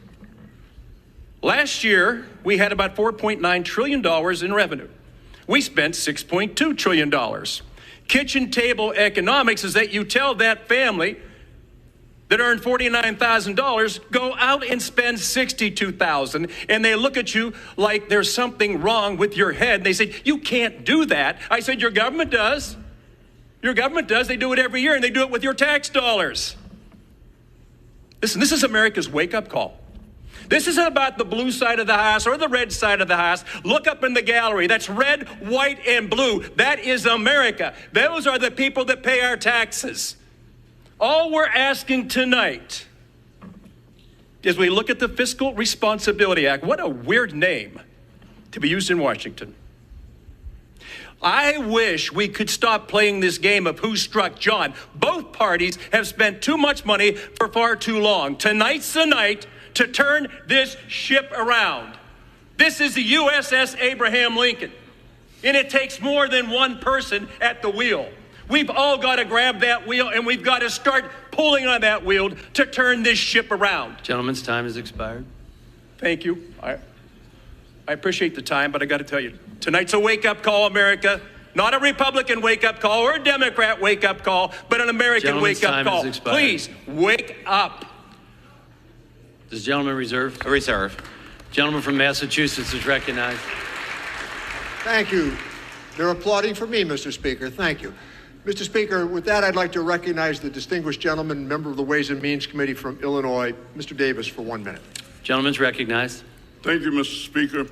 Last year, we had about $4.9 trillion in revenue. We spent $6.2 trillion. Kitchen table economics is that you tell that family that earned $49,000, go out and spend $62,000, and they look at you like there's something wrong with your head. They say, you can't do that. I said, your government does. Your government does. They do it every year, and they do it with your tax dollars. Listen, this is America's wake-up call. This isn't about the blue side of the house or the red side of the house. Look up in the gallery. That's red, white, and blue. That is America. Those are the people that pay our taxes. All we're asking tonight is we look at the Fiscal Responsibility Act. What a weird name to be used in Washington. I wish we could stop playing this game of who struck John. Both parties have spent too much money for far too long. Tonight's the night to turn this ship around. This is the USS Abraham Lincoln, and it takes more than one person at the wheel. We've all got to grab that wheel, and we've got to start pulling on that wheel to turn this ship around. Gentleman's time has expired. Thank you. I appreciate the time, but I got to tell you, tonight's a wake-up call, America. Not a Republican wake-up call or a Democrat wake-up call, but an American wake-up call. Please, wake up. Does the gentleman reserve? A reserve. Gentleman from Massachusetts is recognized. Thank you. They're applauding for me, Mr. Speaker. Thank you. Mr. Speaker, with that, I'd like to recognize the distinguished gentleman, member of the Ways and Means Committee from Illinois, Mr. Davis, for 1 minute. Gentleman's recognized. Thank you, Mr. Speaker.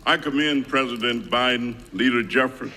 I commend President Biden, Leader Jefferson,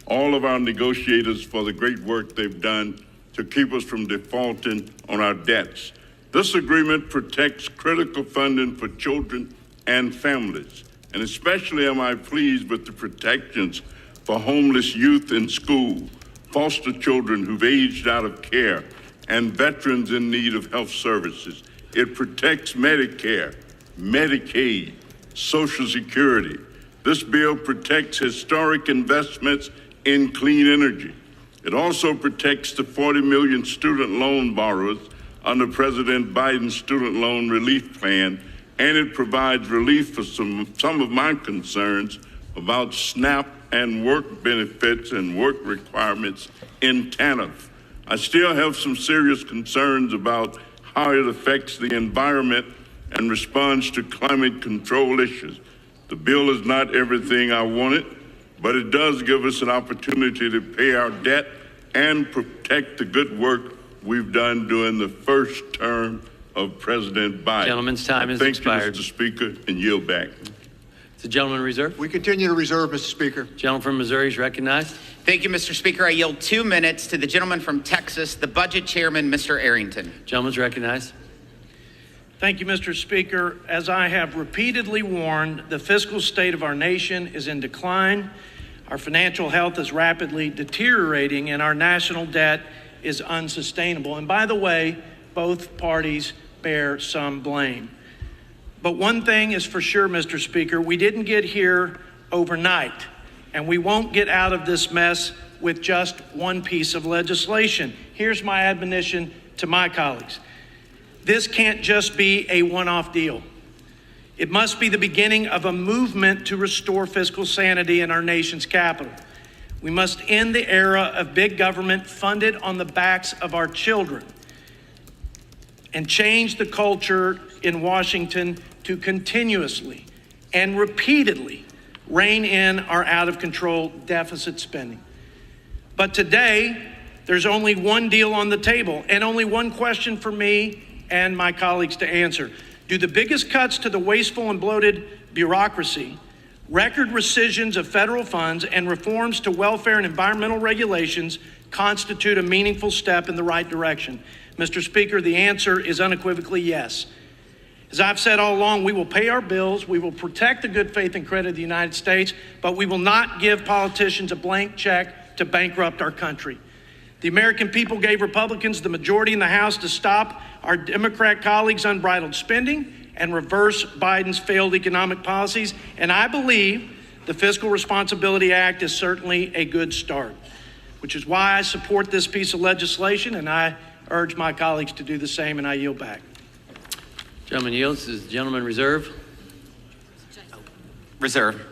all of our negotiators for the great work they've done to keep us from defaulting on our debts. This agreement protects critical funding for children and families, and especially am I pleased with the protections for homeless youth in school, foster children who've aged out of care, and veterans in need of health services. It protects Medicare, Medicaid, Social Security. This bill protects historic investments in clean energy. It also protects the 40 million student loan borrowers under President Biden's student loan relief plan, and it provides relief for some of my concerns about SNAP and work benefits and work requirements in TANF. I still have some serious concerns about how it affects the environment and responds to climate control issues. The bill is not everything I wanted, but it does give us an opportunity to pay our debt and protect the good work we've done during the first term of President Biden. Gentleman's time has expired. Thank you, Mr. Speaker, and yield back. Is the gentleman reserved? We continue to reserve, Mr. Speaker. Gentleman from Missouri is recognized. Thank you, Mr. Speaker. I yield 2 minutes to the gentleman from Texas, the budget chairman, Mr. Arrington. Gentleman's recognized. Thank you, Mr. Speaker. As I have repeatedly warned, the fiscal state of our nation is in decline. Our financial health is rapidly deteriorating, and our national debt is unsustainable. And by the way, both parties bear some blame. But one thing is for sure, Mr. Speaker, we didn't get here overnight, and we won't get out of this mess with just one piece of legislation. Here's my admonition to my colleagues. This can't just be a one-off deal. It must be the beginning of a movement to restore fiscal sanity in our nation's capital. We must end the era of big government funded on the backs of our children and change the culture in Washington to continuously and repeatedly rein in our out-of-control deficit spending. But today, there's only one deal on the table and only one question for me and my colleagues to answer. Do the biggest cuts to the wasteful and bloated bureaucracy, record rescissions of federal funds, and reforms to welfare and environmental regulations constitute a meaningful step in the right direction? Mr. Speaker, the answer is unequivocally yes. As I've said all along, we will pay our bills, we will protect the good faith and credit of the United States, but we will not give politicians a blank check to bankrupt our country. The American people gave Republicans the majority in the House to stop our Democrat colleagues' unbridled spending and reverse Biden's failed economic policies, and I believe the Fiscal Responsibility Act is certainly a good start, which is why I support this piece of legislation, and I urge my colleagues to do the same, and I yield back. Gentleman yields. Is the gentleman reserve? Reserve.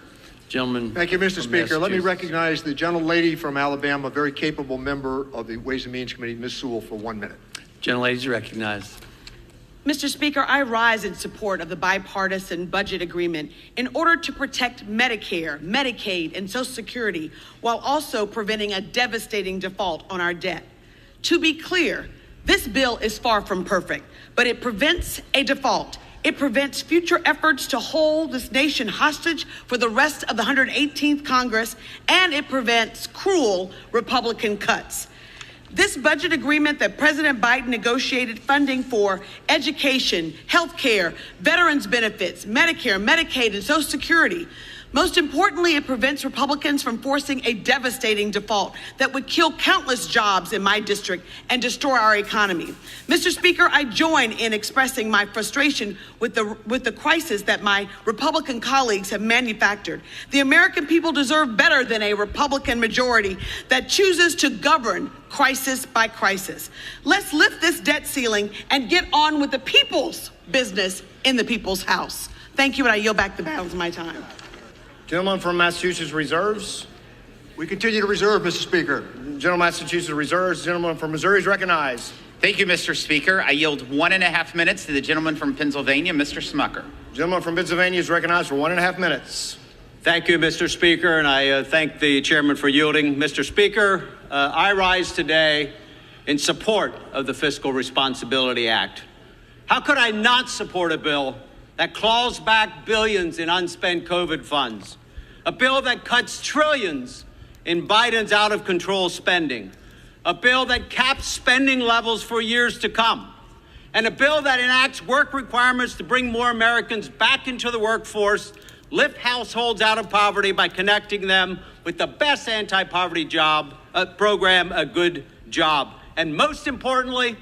Gentleman. Thank you, Mr. Speaker. Let me Massachusetts. recognize the gentlelady from Alabama, a very capable member of the Ways and Means Committee, Ms. Sewell, for 1 minute. Gentlelady is recognized. Mr. Speaker, I rise in support of the bipartisan budget agreement in order to protect Medicare, Medicaid, and Social Security while also preventing a devastating default on our debt. To be clear, this bill is far from perfect, but it prevents a default. It prevents future efforts to hold this nation hostage for the rest of the 118th Congress, and it prevents cruel Republican cuts. This budget agreement that President Biden negotiated funding for education, health care, veterans benefits, Medicare, Medicaid, and Social Security. Most importantly, it prevents Republicans from forcing a devastating default that would kill countless jobs in my district and destroy our economy. Mr. Speaker, I join in expressing my frustration with the crisis that my Republican colleagues have manufactured. The American people deserve better than a Republican majority that chooses to govern crisis by crisis. Let's lift this debt ceiling and get on with the people's business in the people's house. Thank you, and I yield back the balance of my time. Gentleman from Massachusetts reserves. We continue to reserve, Mr. Speaker. Gentleman Massachusetts reserves. Gentleman from Missouri is recognized. Thank you, Mr. Speaker. I yield 1.5 minutes to the gentleman from Pennsylvania, Mr. Smucker. Gentleman from Pennsylvania is recognized for 1.5 minutes. Thank you, Mr. Speaker, and I thank the chairman for yielding. Mr. Speaker, I rise today in support of the Fiscal Responsibility Act. How could I not support a bill that claws back billions in unspent COVID funds? A bill that cuts trillions in Biden's out-of-control spending. A bill that caps spending levels for years to come. And a bill that enacts work requirements to bring more Americans back into the workforce, lift households out of poverty by connecting them with the best anti-poverty job program, a good job. And most importantly,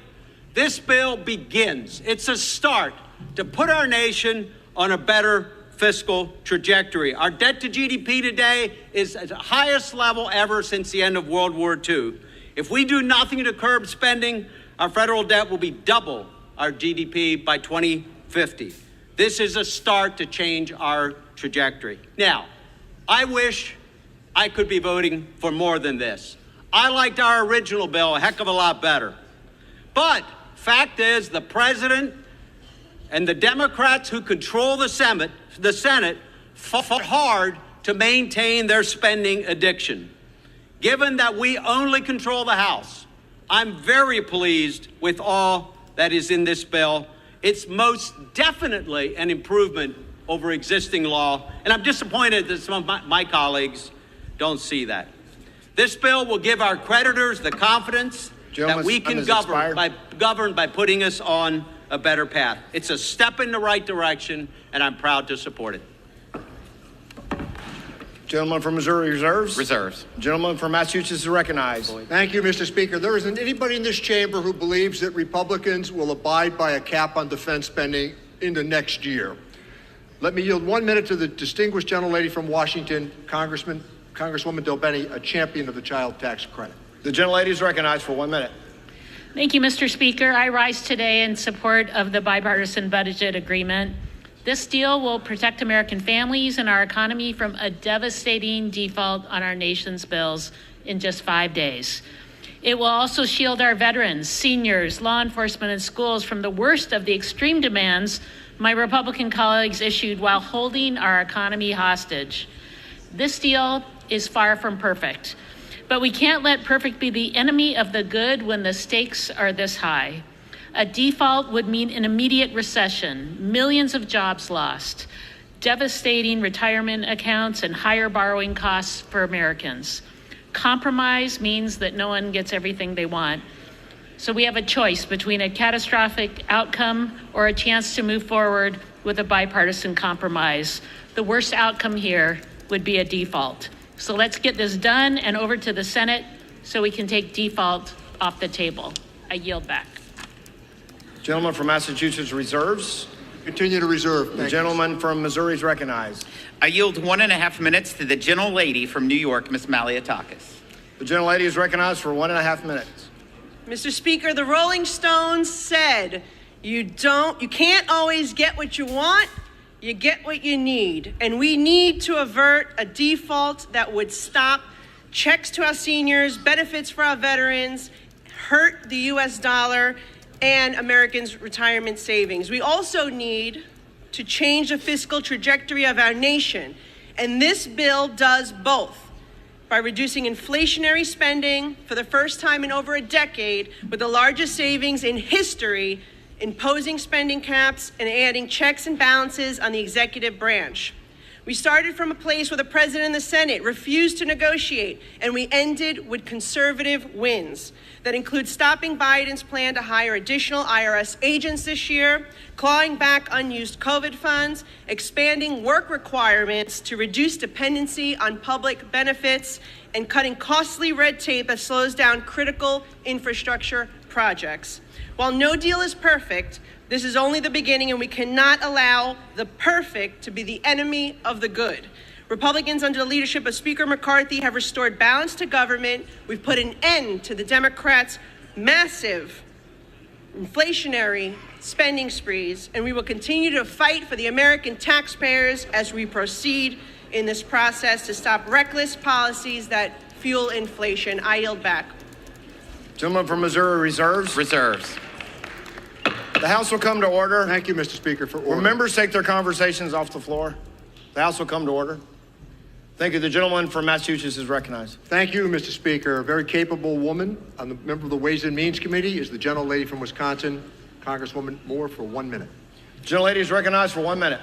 this bill begins. It's a start to put our nation on a better fiscal trajectory. Our debt to GDP today is at the highest level ever since the end of World War II. If we do nothing to curb spending, our federal debt will be double our GDP by 2050. This is a start to change our trajectory. Now, I wish I could be voting for more than this. I liked our original bill a heck of a lot better. But fact is, the president and the Democrats who control the Senate fought hard to maintain their spending addiction. Given that we only control the House, I'm very pleased with all that is in this bill. It's most definitely an improvement over existing law, and I'm disappointed that some of my colleagues don't see that. This bill will give our creditors the confidence that we can govern by putting us on a better path. It's a step in the right direction, and I'm proud to support it. Gentleman from Missouri reserves. Reserves. Gentleman from Massachusetts is recognized. Thank you, Mr. Speaker. There isn't anybody in this chamber who believes that Republicans will abide by a cap on defense spending in the next year. Let me yield 1 minute to the distinguished gentlelady from Washington, Congresswoman Delbenny, a champion of the child tax credit. The gentlelady is recognized for 1 minute. Thank you, Mr. Speaker. I rise today in support of the bipartisan budget agreement. This deal will protect American families and our economy from a devastating default on our nation's bills in just 5 days. It will also shield our veterans, seniors, law enforcement, and schools from the worst of the extreme demands my Republican colleagues issued while holding our economy hostage. This deal is far from perfect, but we can't let perfect be the enemy of the good when the stakes are this high. A default would mean an immediate recession, millions of jobs lost, devastating retirement accounts, and higher borrowing costs for Americans. Compromise means that no one gets everything they want. So we have a choice between a catastrophic outcome or a chance to move forward with a bipartisan compromise. The worst outcome here would be a default. So let's get this done and over to the Senate so we can take default off the table. I yield back. Gentleman from Massachusetts reserves. Continue to reserve. The gentleman from Missouri is recognized. I yield 1.5 minutes to the gentlelady from New York, Ms. Maliotakis. The gentlelady is recognized for 1.5 minutes. Mr. Speaker, the Rolling Stones said, you can't always get what you want, you get what you need. And we need to avert a default that would stop checks to our seniors, benefits for our veterans, hurt the U.S. dollar, and Americans' retirement savings. We also need to change the fiscal trajectory of our nation. And this bill does both by reducing inflationary spending for the first time in over a decade with the largest savings in history, imposing spending caps and adding checks and balances on the executive branch. We started from a place where the President and the Senate refused to negotiate, and we ended with conservative wins. That includes stopping Biden's plan to hire additional IRS agents this year, clawing back unused COVID funds, expanding work requirements to reduce dependency on public benefits, and cutting costly red tape that slows down critical infrastructure projects. While no deal is perfect, this is only the beginning, and we cannot allow the perfect to be the enemy of the good. Republicans under the leadership of Speaker McCarthy have restored balance to government. We've put an end to the Democrats' massive inflationary spending sprees, and we will continue to fight for the American taxpayers as we proceed in this process to stop reckless policies that fuel inflation. I yield back. Gentleman from Missouri reserves. Reserves. The House will come to order. Thank you, Mr. Speaker, for order. Will members take their conversations off the floor? The House will come to order. Thank you. The gentleman from Massachusetts is recognized. Thank you, Mr. Speaker. A very capable woman, a member of the Ways and Means Committee, is the gentlelady from Wisconsin, Congresswoman Moore, for 1 minute. Gentlelady is recognized for 1 minute.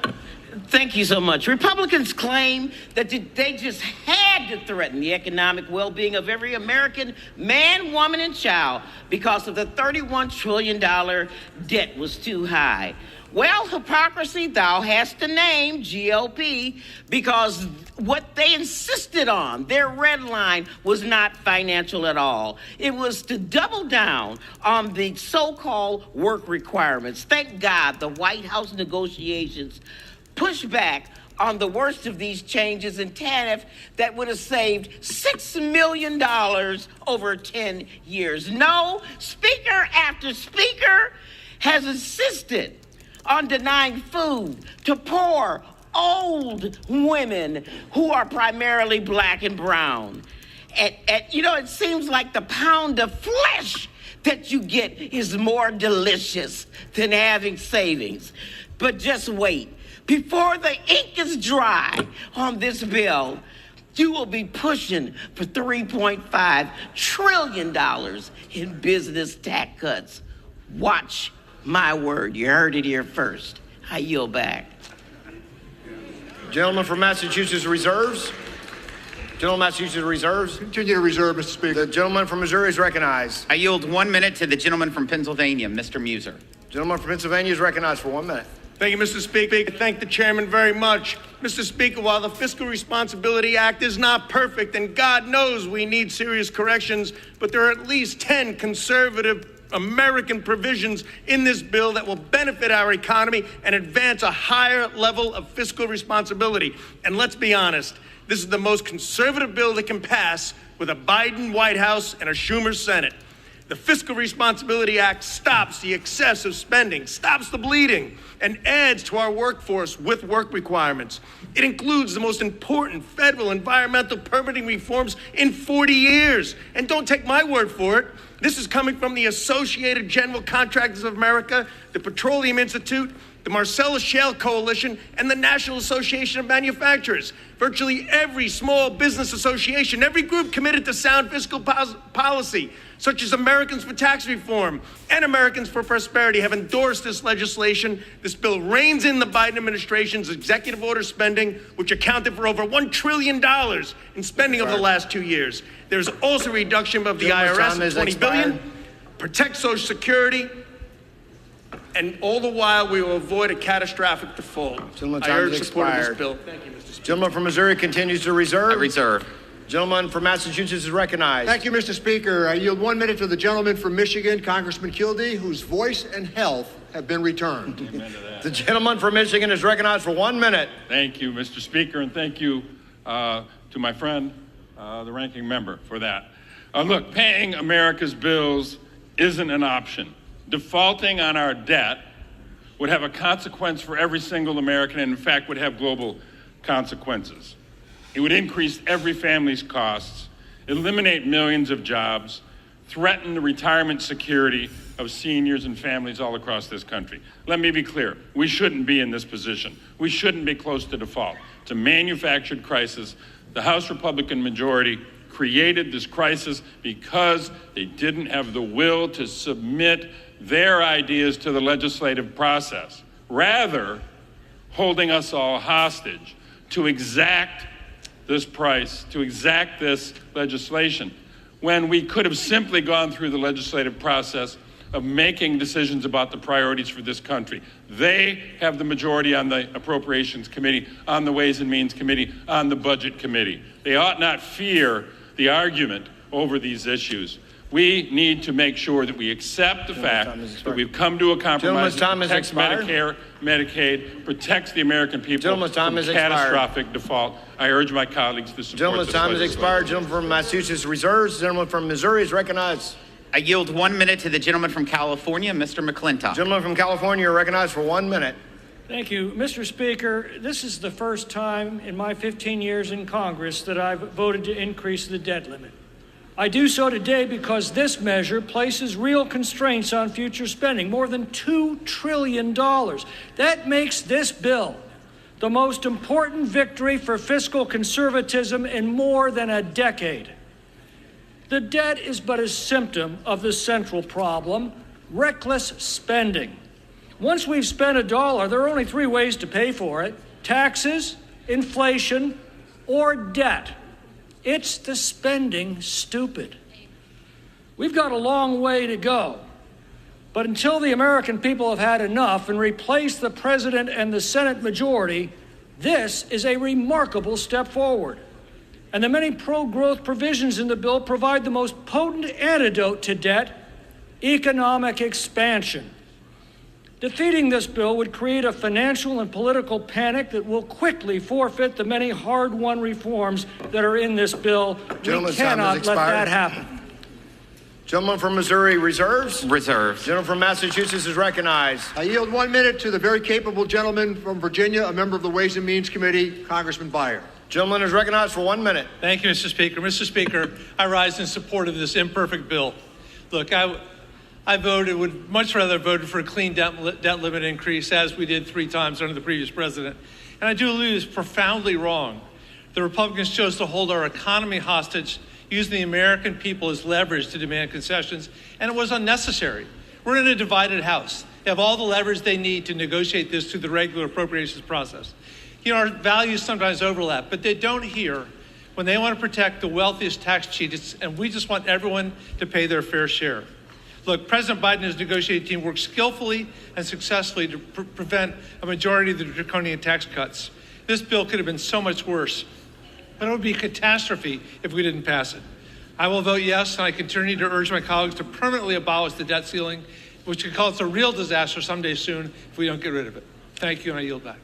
Thank you so much. Republicans claim that they just had to threaten the economic well-being of every American man, woman, and child because of the $31 trillion debt was too high. Well, hypocrisy thou hast to name, GOP, because what they insisted on, their red line, was not financial at all. It was to double down on the so-called work requirements. Thank God the White House negotiations pushed back on the worst of these changes in TANF that would have saved $6 million over 10 years. No, speaker after speaker has insisted on denying food to poor, old women who are primarily black and brown. It seems like the pound of flesh that you get is more delicious than having savings. But just wait. Before the ink is dry on this bill, you will be pushing for $3.5 trillion in business tax cuts. Watch my word. You heard it here first. I yield back. Gentleman from Massachusetts reserves. Gentleman from Massachusetts reserves. Continue to reserve, Mr. Speaker. The gentleman from Missouri is recognized. I yield 1 minute to the gentleman from Pennsylvania, Mr. Muser. Gentleman from Pennsylvania is recognized for 1 minute. Thank you, Mr. Speaker. I thank the chairman very much. Mr. Speaker, while the Fiscal Responsibility Act is not perfect, and God knows we need serious corrections, but there are at least 10 conservative American provisions in this bill that will benefit our economy and advance a higher level of fiscal responsibility. And let's be honest, this is the most conservative bill that can pass with a Biden White House and a Schumer Senate. The Fiscal Responsibility Act stops the excessive spending, stops the bleeding, and adds to our workforce with work requirements. It includes the most important federal environmental permitting reforms in 40 years. And don't take my word for it. This is coming from the Associated General Contractors of America, the Petroleum Institute, the Marcellus Shale Coalition, and the National Association of Manufacturers. Virtually every small business association, every group committed to sound fiscal policy, such as Americans for Tax Reform and Americans for Prosperity, have endorsed this legislation. This bill reins in the Biden administration's executive order spending, which accounted for over $1 trillion in spending over the last 2 years. There's also a reduction of the IRS of $20 billion, protect Social Security, and all the while we will avoid a catastrophic default. I urge support of this bill. Thank you, Mr. Speaker. Gentleman from Missouri continues to reserve. I reserve. Gentleman from Massachusetts is recognized. Thank you, Mr. Speaker. I yield 1 minute to the gentleman from Michigan, Congressman Kildee, whose voice and health have been returned. The gentleman from Michigan is recognized for 1 minute. Thank you, Mr. Speaker, and thank you to my friend, the ranking member, for that. Look, paying America's bills isn't an option. Defaulting on our debt would have a consequence for every single American, and in fact would have global consequences. It would increase every family's costs, eliminate millions of jobs, threaten the retirement security of seniors and families all across this country. Let me be clear, we shouldn't be in this position. We shouldn't be close to default. It's a manufactured crisis. The House Republican majority created this crisis because they didn't have the will to submit their ideas to the legislative process, rather holding us all hostage to exact this price, to exact this legislation, when we could have simply gone through the legislative process of making decisions about the priorities for this country. They have the majority on the Appropriations Committee, on the Ways and Means Committee, on the Budget Committee. They ought not fear the argument over these issues. We need to make sure that we accept the fact that we've come to a compromise that protects Medicare, Medicaid, protects the American people from catastrophic default. I urge my colleagues to support Gentleman's this time has legislation. expired. Gentleman from Massachusetts reserves. Gentleman from Missouri is recognized. I yield 1 minute to the gentleman from California, Mr. McClintock. Gentleman from California are recognized for 1 minute. Thank you. Mr. Speaker, this is the first time in my 15 years in Congress that I've voted to increase the debt limit. I do so today because this measure places real constraints on future spending, more than $2 trillion. That makes this bill the most important victory for fiscal conservatism in more than a decade. The debt is but a symptom of the central problem, reckless spending. Once we've spent $1, there are only 3 ways to pay for it: taxes, inflation, or debt. It's the spending stupid. We've got a long way to go. But until the American people have had enough and replaced the president and the Senate majority, this is a remarkable step forward. And the many pro-growth provisions in the bill provide the most potent antidote to debt: economic expansion. Defeating this bill would create a financial and political panic that will quickly forfeit the many hard-won reforms that are in this bill. We cannot let that happen. Gentleman from Missouri reserves. Reserves. Gentleman from Massachusetts is recognized. I yield 1 minute to the very capable gentleman from Virginia, a member of the Ways and Means Committee, Congressman Byer. Gentleman is recognized for 1 minute. Thank you, Mr. Speaker. Mr. Speaker, I rise in support of this imperfect bill. Look, I would much rather voted for a clean debt limit increase, as we did 3 times under the previous president. And I do believe it's profoundly wrong. The Republicans chose to hold our economy hostage, using the American people as leverage to demand concessions, and it was unnecessary. We're in a divided House. They have all the leverage they need to negotiate this through the regular appropriations process. You know, our values sometimes overlap, but they don't here when they want to protect the wealthiest tax cheats, and we just want everyone to pay their fair share. Look, President Biden and his negotiating team worked skillfully and successfully to prevent a majority of the draconian tax cuts. This bill could have been so much worse, but it would be a catastrophe if we didn't pass it. I will vote yes, and I continue to urge my colleagues to permanently abolish the debt ceiling, which could cause a real disaster someday soon if we don't get rid of it. Thank you, and I yield back.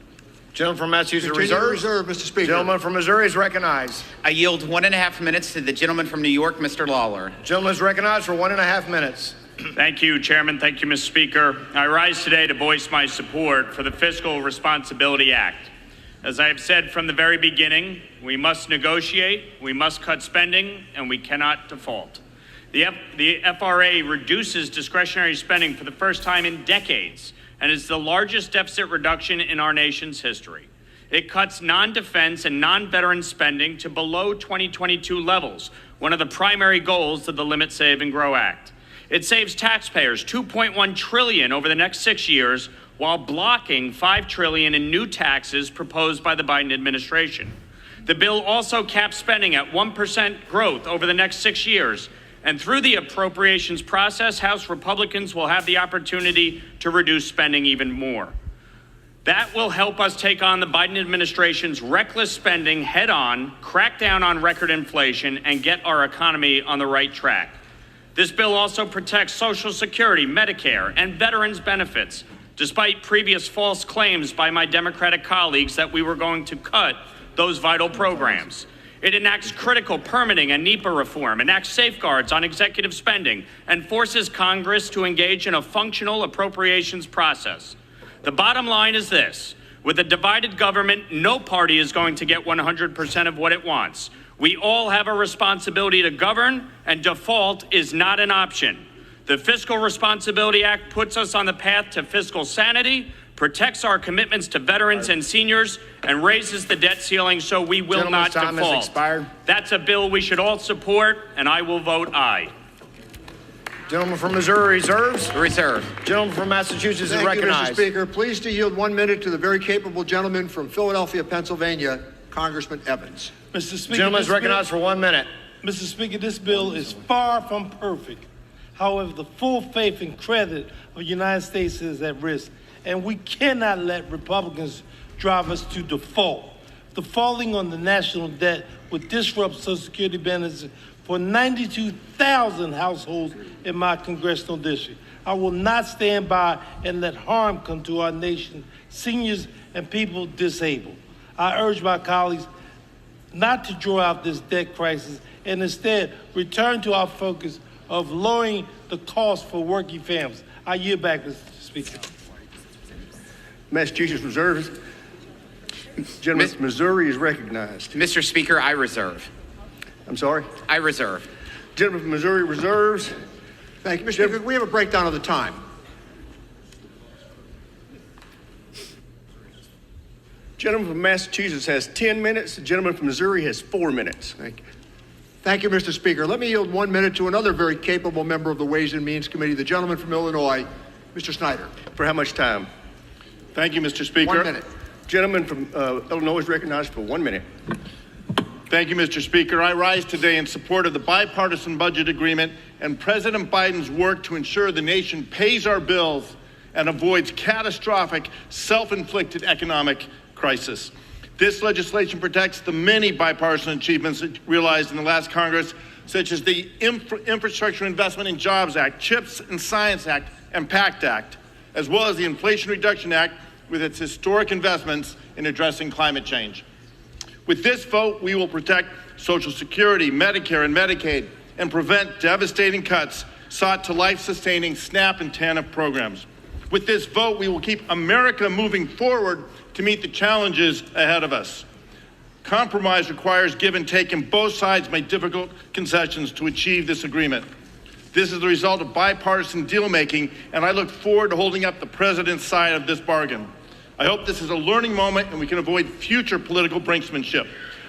Gentleman from Massachusetts Continue to reserves. reserve, Mr. Speaker. Gentleman from Missouri is recognized. I yield 1.5 minutes to the gentleman from New York, Mr. Lawler. Gentleman is recognized for 1.5 minutes. Thank you, Chairman. Thank you, Mr. Speaker. I rise today to voice my support for the Fiscal Responsibility Act. As I have said from the very beginning, we must negotiate, we must cut spending, and we cannot default. The FRA reduces discretionary spending for the first time in decades and is the largest deficit reduction in our nation's history. It cuts non-defense and non-veteran spending to below 2022 levels, one of the primary goals of the Limit, Save, and Grow Act. It saves taxpayers $2.1 trillion over the next 6 years while blocking $5 trillion in new taxes proposed by the Biden administration. The bill also caps spending at 1% growth over the next 6 years. And through the appropriations process, House Republicans will have the opportunity to reduce spending even more. That will help us take on the Biden administration's reckless spending head on, crack down on record inflation, and get our economy on the right track. This bill also protects Social Security, Medicare, and veterans benefits, despite previous false claims by my Democratic colleagues that we were going to cut those vital programs. It enacts critical permitting and NEPA reform, enacts safeguards on executive spending, and forces Congress to engage in a functional appropriations process. The bottom line is this: with a divided government, no party is going to get 100% of what it wants. We all have a responsibility to govern, and default is not an option. The Fiscal Responsibility Act puts us on the path to fiscal sanity, protects our commitments to veterans and seniors, and raises the debt ceiling so we will not time default. has expired. That's a bill we should all support, and I will vote aye. Gentleman from Missouri reserves. Reserve. Gentleman from Massachusetts is Thank you, recognized. Mr. Speaker. Pleased to yield 1 minute to the very capable gentleman from Philadelphia, Pennsylvania, Congressman Evans. Mr. Speaker, Gentleman is recognized for 1 minute. Mr. Speaker, this bill is far from perfect. However, the full faith and credit of the United States is at risk, and we cannot let Republicans drive us to default. Defaulting on the national debt would disrupt Social Security benefits for 92,000 households in my congressional district. I will not stand by and let harm come to our nation, seniors and people disabled. I urge my colleagues not to draw out this debt crisis and instead return to our focus of lowering the cost for working families. I yield back, Mr. Speaker. Massachusetts reserves. Gentleman from Missouri is recognized. Mr. Speaker, I reserve. I'm sorry? I reserve. Gentleman from Missouri reserves. Thank you, Mr. Speaker. We have a breakdown of the time. Gentleman from Massachusetts has 10 minutes. The gentleman from Missouri has 4 minutes. Thank you. Thank you, Mr. Speaker. Let me yield 1 minute to another very capable member of the Ways and Means Committee, the gentleman from Illinois, Mr. Snyder. For how much time? Thank you, Mr. Speaker. 1 minute. Gentleman from Illinois is recognized for 1 minute. Thank you, Mr. Speaker. I rise today in support of the bipartisan budget agreement and President Biden's work to ensure the nation pays our bills and avoids catastrophic, self-inflicted economic crisis. This legislation protects the many bipartisan achievements realized in the last Congress, such as the Infrastructure Investment and Jobs Act, CHIPS and Science Act, and PACT Act, as well as the Inflation Reduction Act with its historic investments in addressing climate change. With this vote, we will protect Social Security, Medicare, and Medicaid, and prevent devastating cuts sought to life-sustaining SNAP and TANF programs. With this vote, we will keep America moving forward to meet the challenges ahead of us. Compromise requires give and take, and both sides make difficult concessions to achieve this agreement. This is the result of bipartisan deal-making, and I look forward to holding up the president's side of this bargain. I hope this is a learning moment and we can avoid future political brinksmanship.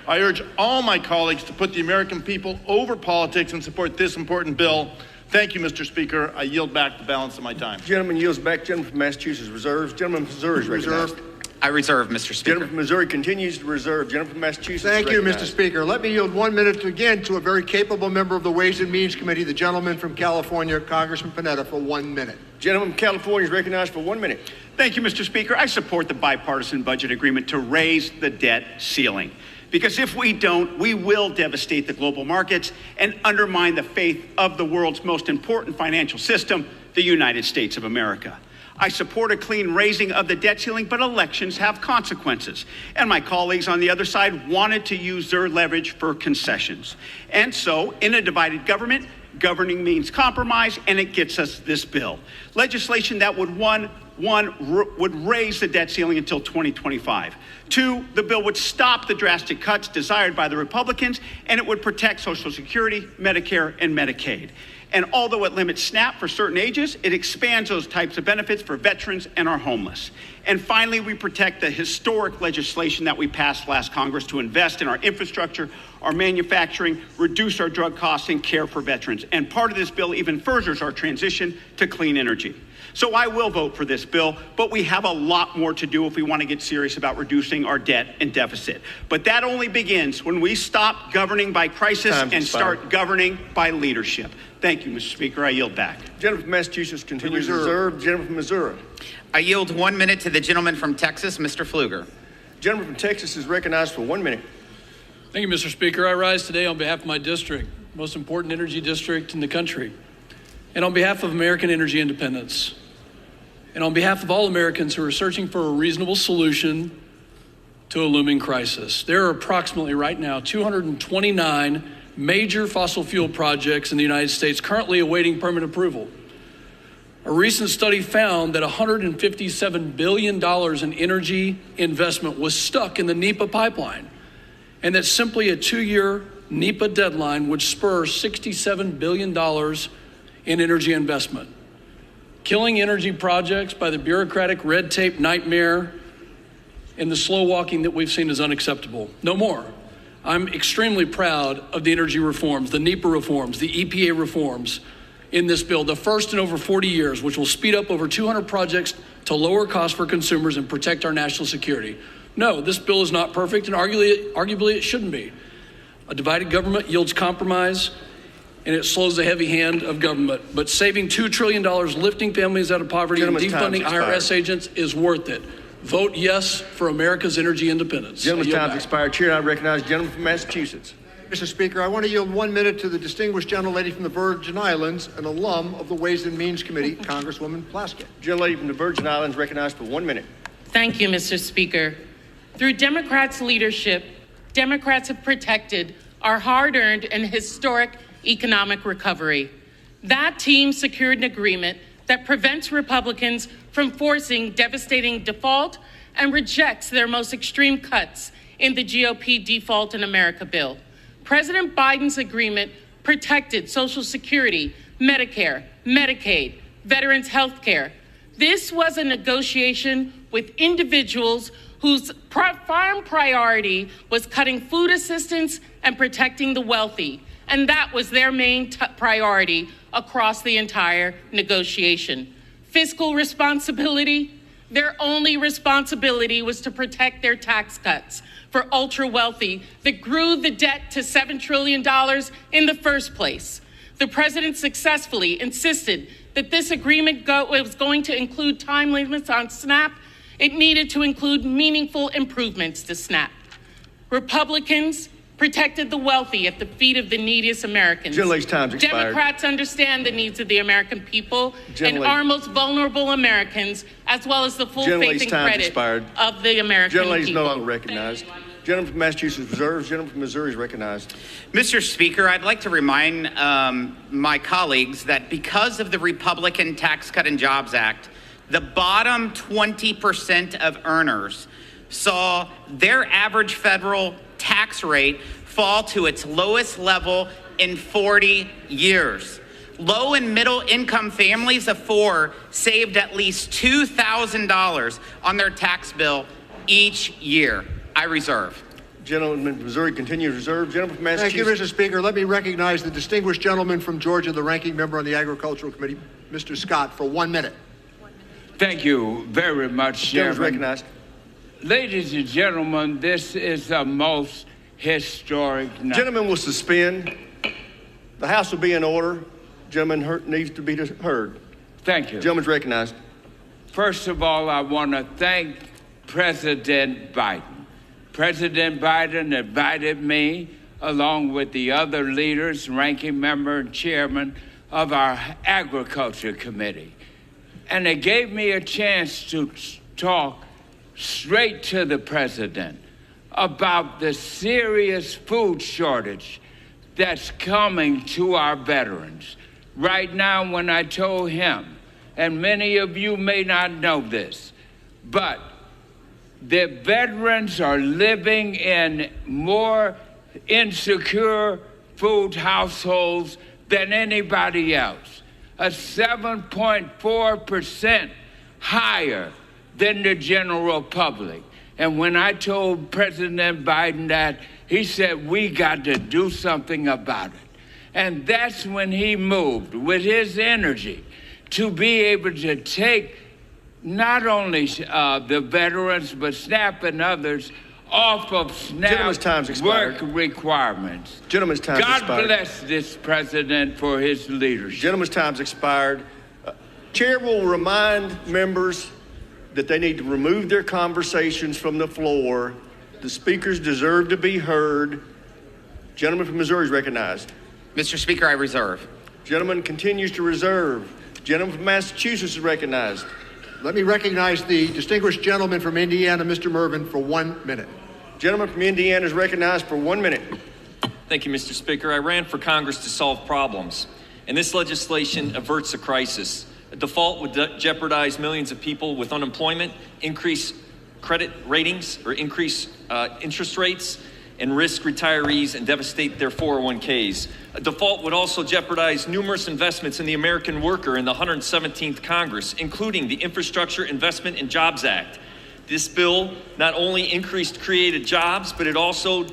I urge all my colleagues to put the American people over politics and support this important bill. Thank you, Mr. Speaker. I yield back the balance of my time. Gentleman yields back. Gentleman from Massachusetts reserves. Gentleman from Missouri is recognized. I reserve, Mr. Speaker. Gentleman from Missouri continues to reserve. Gentleman from Massachusetts Thank you, recognized. Mr. Speaker. Let me yield 1 minute again to a very capable member of the Ways and Means Committee, the gentleman from California, Congressman Panetta, for 1 minute. Gentleman from California is recognized for 1 minute. Thank you, Mr. Speaker. I support the bipartisan budget agreement to raise the debt ceiling. Because if we don't, we will devastate the global markets and undermine the faith of the world's most important financial system, the United States of America. I support a clean raising of the debt ceiling, but elections have consequences. And my colleagues on the other side wanted to use their leverage for concessions. And so, in a divided government, governing means compromise, and it gets us this bill. Legislation that would would raise the debt ceiling until 2025. 2, the bill would stop the drastic cuts desired by the Republicans, and it would protect Social Security, Medicare, and Medicaid. And although it limits SNAP for certain ages, it expands those types of benefits for veterans and our homeless. And finally, we protect the historic legislation that we passed last Congress to invest in our infrastructure, our manufacturing, reduce our drug costs, and care for veterans. And part of this bill even furthers our transition to clean energy. So I will vote for this bill, but we have a lot more to do if we want to get serious about reducing our debt and deficit. But that only begins when we stop governing by crisis and start governing by leadership. Thank you, Mr. Speaker. I yield back. Gentleman from Massachusetts continues reserved. Gentleman from Missouri. I yield 1 minute to the gentleman from Texas, Mr. Pfluger. Gentleman from Texas is recognized for 1 minute. Thank you, Mr. Speaker. I rise today on behalf of my district, most important energy district in the country, and on behalf of American energy independence, and on behalf of all Americans who are searching for a reasonable solution to a looming crisis. There are approximately right now 229 major fossil fuel projects in the United States currently awaiting permit approval. A recent study found that $157 billion in energy investment was stuck in the NEPA pipeline, and that simply a 2-year NEPA deadline would spur $67 billion in energy investment. Killing energy projects by the bureaucratic red tape nightmare and the slow walking that we've seen is unacceptable. No more. I'm extremely proud of the energy reforms, the NEPA reforms, the EPA reforms in this bill, the first in over 40 years, which will speed up over 200 projects to lower costs for consumers and protect our national security. No, this bill is not perfect, and arguably it shouldn't be. A divided government yields compromise, and it slows the heavy hand of government. But saving $2 trillion, lifting families out of poverty, and defunding IRS agents is worth it. Vote yes for America's energy independence. Gentleman's time's expired. Chair, I recognize the gentleman from Massachusetts. Mr. Speaker, I want to yield 1 minute to the distinguished gentlelady from the Virgin Islands, an alum of the Ways and Means Committee, Congresswoman Plaskett. Gentlelady from the Virgin Islands recognized for 1 minute. Thank you, Mr. Speaker. Through Democrats' leadership, Democrats have protected our hard-earned and historic economic recovery. That team secured an agreement that prevents Republicans from forcing devastating default and rejects their most extreme cuts in the GOP Default in America bill. President Biden's agreement protected Social Security, Medicare, Medicaid, veterans' health care. This was a negotiation with individuals whose prime priority was cutting food assistance and protecting the wealthy. And that was their main priority across the entire negotiation. Fiscal responsibility, their only responsibility was to protect their tax cuts for ultra wealthy that grew the debt to $7 trillion in the first place. The president successfully insisted that this agreement was going to include time limits on SNAP. It needed to include meaningful improvements to SNAP. Republicans protected the wealthy at the feet of the neediest Americans. Gentlelady's time's expired. Democrats understand the needs of the American people and our most vulnerable Americans, as well as the full faith and credit of the American people. Gentlelady's no longer recognized. Gentleman from Massachusetts reserves. Gentleman from Missouri is recognized. Mr. Speaker, I'd like to remind my colleagues that because of the Republican Tax Cut and Jobs Act, the bottom 20% of earners saw their average federal tax rate fall to its lowest level in 40 years. Low and middle income families of 4 saved at least $2,000 on their tax bill each year. I reserve. Gentleman from Missouri continues reserved. Gentleman from Massachusetts. Thank you, Mr. Speaker. Let me recognize the distinguished gentleman from Georgia, the ranking member on the Agricultural Committee, Mr. Scott, for 1 minute. Thank you very much, Chairman. Recognized. Ladies and gentlemen, this is the most historic night. Gentlemen will suspend. The House will be in order. Gentleman needs to be heard. Thank you. Gentleman's recognized. First of all, I want to thank President Biden. President Biden invited me, along with the other leaders, ranking member and chairman of our Agriculture Committee. and it gave me a chance to talk straight to the president about the serious food shortage that's coming to our veterans. Right now, when I told him, and many of you may not know this, but the veterans are living in more insecure food households than anybody else, a 7.4% higher than the general public. And when I told President Biden that, he said, we got to do something about it. And that's when he moved with his energy to be able to take not only the veterans, but SNAP and others off of SNAP work requirements. Gentleman's time expired. God bless this president for his leadership. Gentleman's time's expired. Chair will remind members that they need to remove their conversations from the floor. The speakers deserve to be heard. Gentleman from Missouri is recognized. Mr. Speaker, I reserve. Gentleman continues to reserve. Gentleman from Massachusetts is recognized. Let me recognize the distinguished gentleman from Indiana, Mr. Mervin, for 1 minute. Gentleman from Indiana is recognized for 1 minute. Thank you, Mr. Speaker. I ran for Congress to solve problems, and this legislation averts a crisis. A default would jeopardize millions of people with unemployment, increase credit ratings, or increase interest rates, and risk retirees and devastate their 401ks. A default would also jeopardize numerous investments in the American worker in the 117th Congress, including the Infrastructure Investment and Jobs Act. This bill not only increased created jobs, but it also,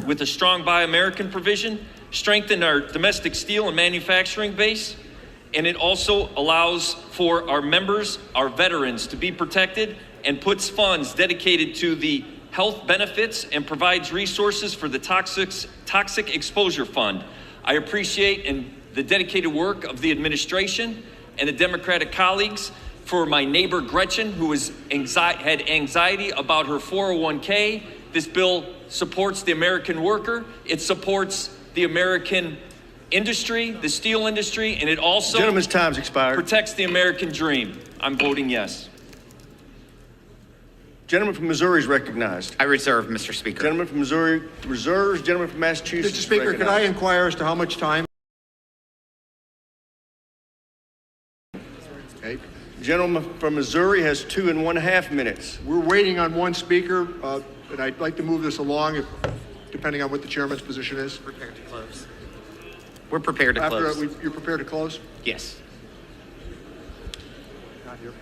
with a strong Buy American provision, strengthened our domestic steel and manufacturing base, and it also allows for our members, our veterans, to be protected and puts funds dedicated to the health benefits and provides resources for the Toxic Exposure Fund. I appreciate the dedicated work of the administration and the Democratic colleagues. For my neighbor Gretchen, who had anxiety about her 401k, this bill supports the American worker. It supports the American industry, the steel industry, and it also Gentleman's time's expired. Protects the American dream. I'm voting yes. Gentleman from Missouri is recognized. I reserve, Mr. Speaker. Gentleman from Missouri reserves. Gentleman from Massachusetts. Mr. Speaker, could I inquire as to how much time? Okay. Gentleman from Missouri has 2.5 minutes. We're waiting on one speaker, and I'd like to move this along, depending on what the chairman's position is. Prepared to close. We're prepared to close. You're prepared to close? Yes. Not here.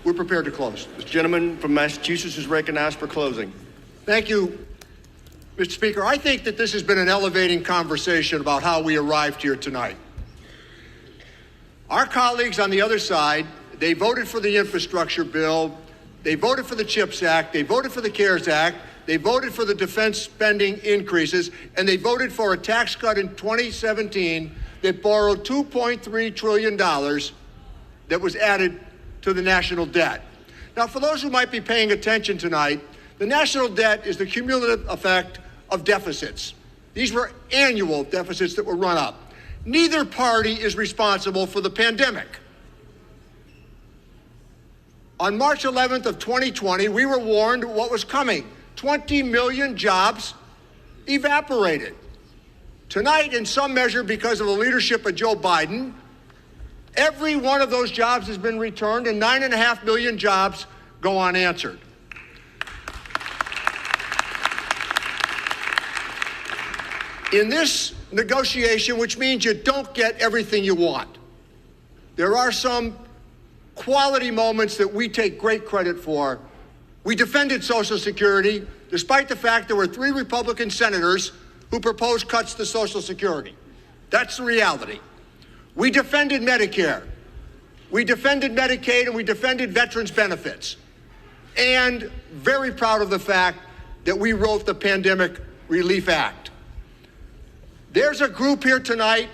We're prepared to close. This gentleman from Massachusetts is recognized for closing. Thank you, Mr. Speaker. I think that this has been an elevating conversation about how we arrived here tonight. Our colleagues on the other side, they voted for the infrastructure bill, they voted for the CHIPS Act, they voted for the CARES Act, they voted for the defense spending increases, and they voted for a tax cut in 2017 that borrowed $2.3 trillion that was added to the national debt. Now, for those who might be paying attention tonight, the national debt is the cumulative effect of deficits. These were annual deficits that were run up. Neither party is responsible for the pandemic. On March 11th of 2020, we were warned what was coming. 20 million jobs evaporated. Tonight, in some measure, because of the leadership of Joe Biden, every one of those jobs has been returned, and 9.5 million jobs go unanswered. In this negotiation, which means you don't get everything you want, there are some quality moments that we take great credit for. We defended Social Security, despite the fact there were 3 Republican senators who proposed cuts to Social Security. That's the reality. We defended Medicare, we defended Medicaid, and we defended veterans benefits. And very proud of the fact that we wrote the Pandemic Relief Act. There's a group here tonight,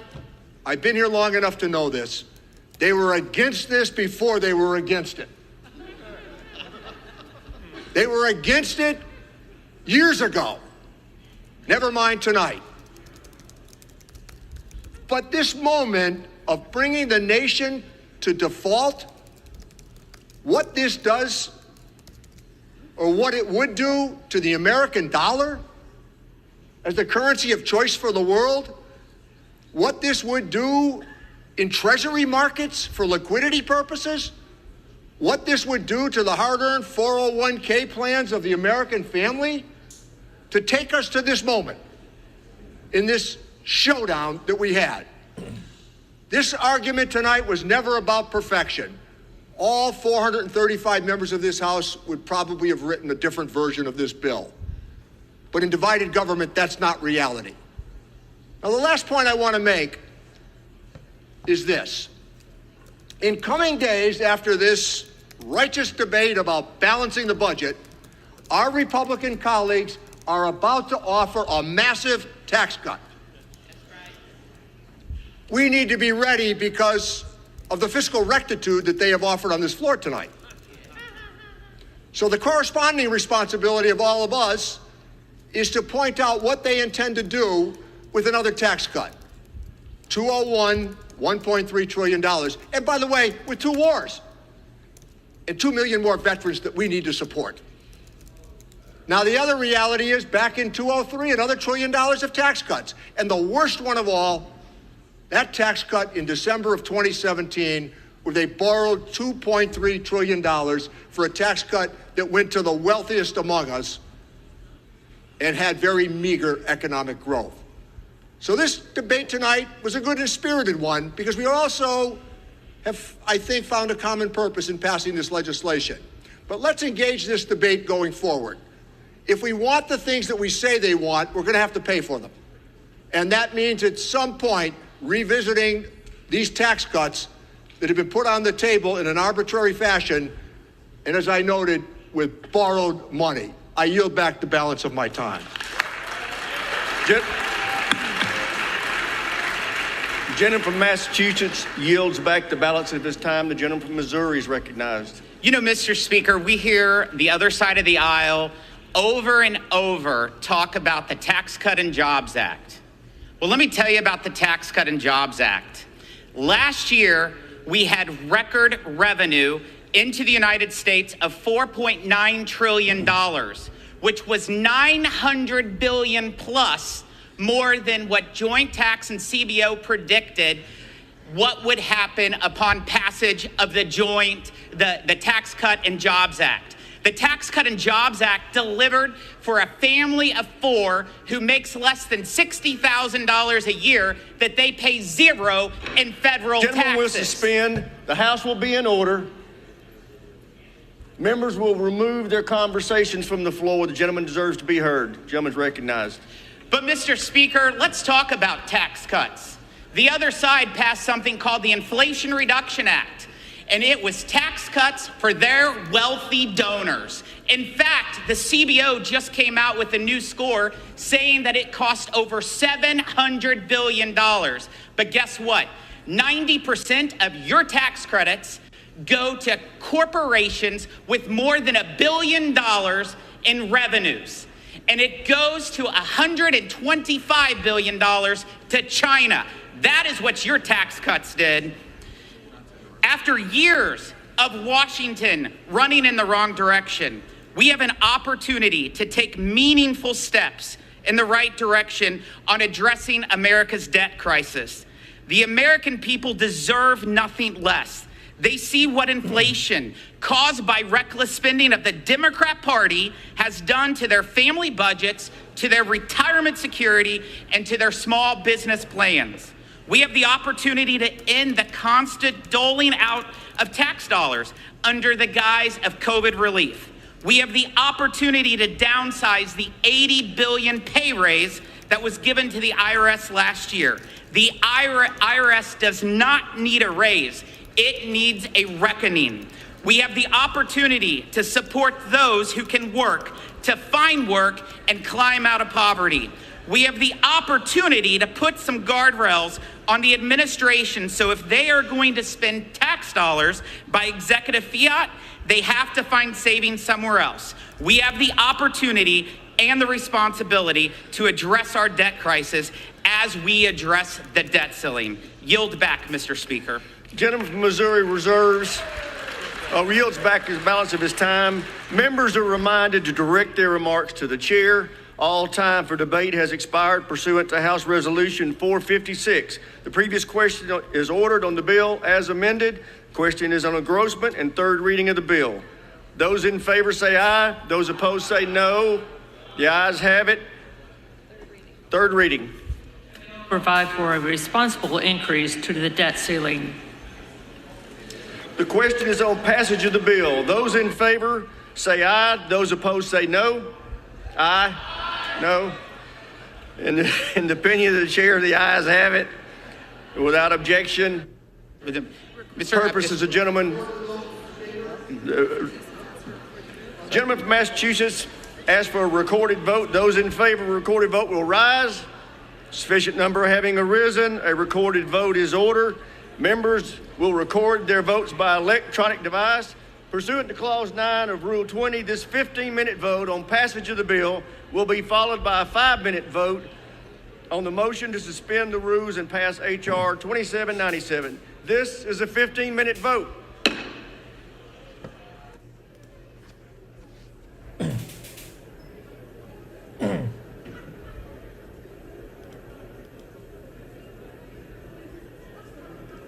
I've been here long enough to know this, they were against this before they were against it. They were against it years ago, never mind tonight. But this moment of bringing the nation to default, what this does or what it would do to the American dollar as the currency of choice for the world, what this would do in treasury markets for liquidity purposes, what this would do to the hard-earned 401k plans of the American family, to take us to this moment in this showdown that we had. This argument tonight was never about perfection. All 435 members of this House would probably have written a different version of this bill. But in divided government, that's not reality. Now, the last point I want to make is this. In coming days after this righteous debate about balancing the budget, our Republican colleagues are about to offer a massive tax cut. We need to be ready because of the fiscal rectitude that they have offered on this floor tonight. So the corresponding responsibility of all of us is to point out what they intend to do with another tax cut. 201, $1.3 trillion. And by the way, with 2 wars and 2 million more veterans that we need to support. Now, the other reality is back in 2003, another $1 trillion of tax cuts. And the worst one of all, that tax cut in December of 2017, where they borrowed $2.3 trillion for a tax cut that went to the wealthiest among us and had very meager economic growth. So this debate tonight was a good and spirited one because we also have, I think, found a common purpose in passing this legislation. But let's engage this debate going forward. If we want the things that we say they want, we're going to have to pay for them. And that means at some point revisiting these tax cuts that have been put on the table in an arbitrary fashion, and as I noted, with borrowed money. I yield back the balance of my time. The gentleman from Massachusetts yields back the balance of his time. The gentleman from Missouri is recognized. You know, Mr. Speaker, we hear the other side of the aisle over and over talk about the Tax Cut and Jobs Act. Well, let me tell you about the Tax Cut and Jobs Act. Last year, we had record revenue into the United States of $4.9 trillion, which was $900 billion plus more than what Joint Tax and CBO predicted what would happen upon passage of the Tax Cut and Jobs Act. The Tax Cut and Jobs Act delivered for a family of 4 who makes less than $60,000 a year that they pay 0 in federal taxes. Gentlemen will suspend. The House will be in order. Members will remove their conversations from the floor. The gentleman deserves to be heard. The gentleman's recognized. But Mr. Speaker, let's talk about tax cuts. The other side passed something called the Inflation Reduction Act. And it was tax cuts for their wealthy donors. In fact, the CBO just came out with a new score saying that it cost over $700 billion. But guess what? 90% of your tax credits go to corporations with more than $1 billion in revenues. And it goes to $125 billion to China. That is what your tax cuts did. After years of Washington running in the wrong direction, we have an opportunity to take meaningful steps in the right direction on addressing America's debt crisis. The American people deserve nothing less. They see what inflation caused by reckless spending of the Democrat Party has done to their family budgets, to their retirement security, and to their small business plans. We have the opportunity to end the constant doling out of tax dollars under the guise of COVID relief. We have the opportunity to downsize the $80 billion pay raise that was given to the IRS last year. The IRS does not need a raise. It needs a reckoning. We have the opportunity to support those who can work, to find work and climb out of poverty. We have the opportunity to put some guardrails on the administration so if they are going to spend tax dollars by executive fiat, they have to find savings somewhere else. We have the opportunity and the responsibility to address our debt crisis as we address the debt ceiling. Yield back, Mr. Speaker. Gentleman from Missouri reserves, yields back his balance of his time. Members are reminded to direct their remarks to the chair. All time for debate has expired pursuant to House Resolution 456. The previous question is ordered on the bill as amended. Question is on engrossment and third reading of the bill. Those in favor say aye. Those opposed say no. The ayes have it. Third reading. Provide for a responsible increase to the debt ceiling. The question is on passage of the bill. Those in favor say aye. Those opposed say no. Aye. No. In the opinion of the chair, the ayes have it. Without objection. Purposes of gentleman. Gentleman from Massachusetts asked for a recorded vote. Those in favor of a recorded vote will rise. Sufficient number having arisen, a recorded vote is ordered. Members will record their votes by electronic device. Pursuant to Clause 9 of Rule 20, this 15-minute vote on passage of the bill will be followed by a 5-minute vote on the motion to suspend the rules and pass H.R. 2797. This is a 15-minute vote.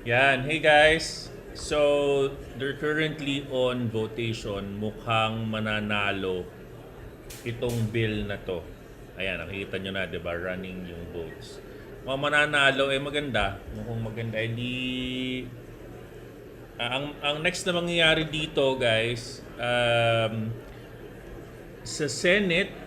Yan, hey guys. So, they're currently on votation. Mukhang mananalo itong bill na to. Ayan, nakikita nyo na, di ba? Running yung votes. Mukhang mananalo, maganda. Mukhang maganda. Ang next na mangyayari dito, guys, sa Senate,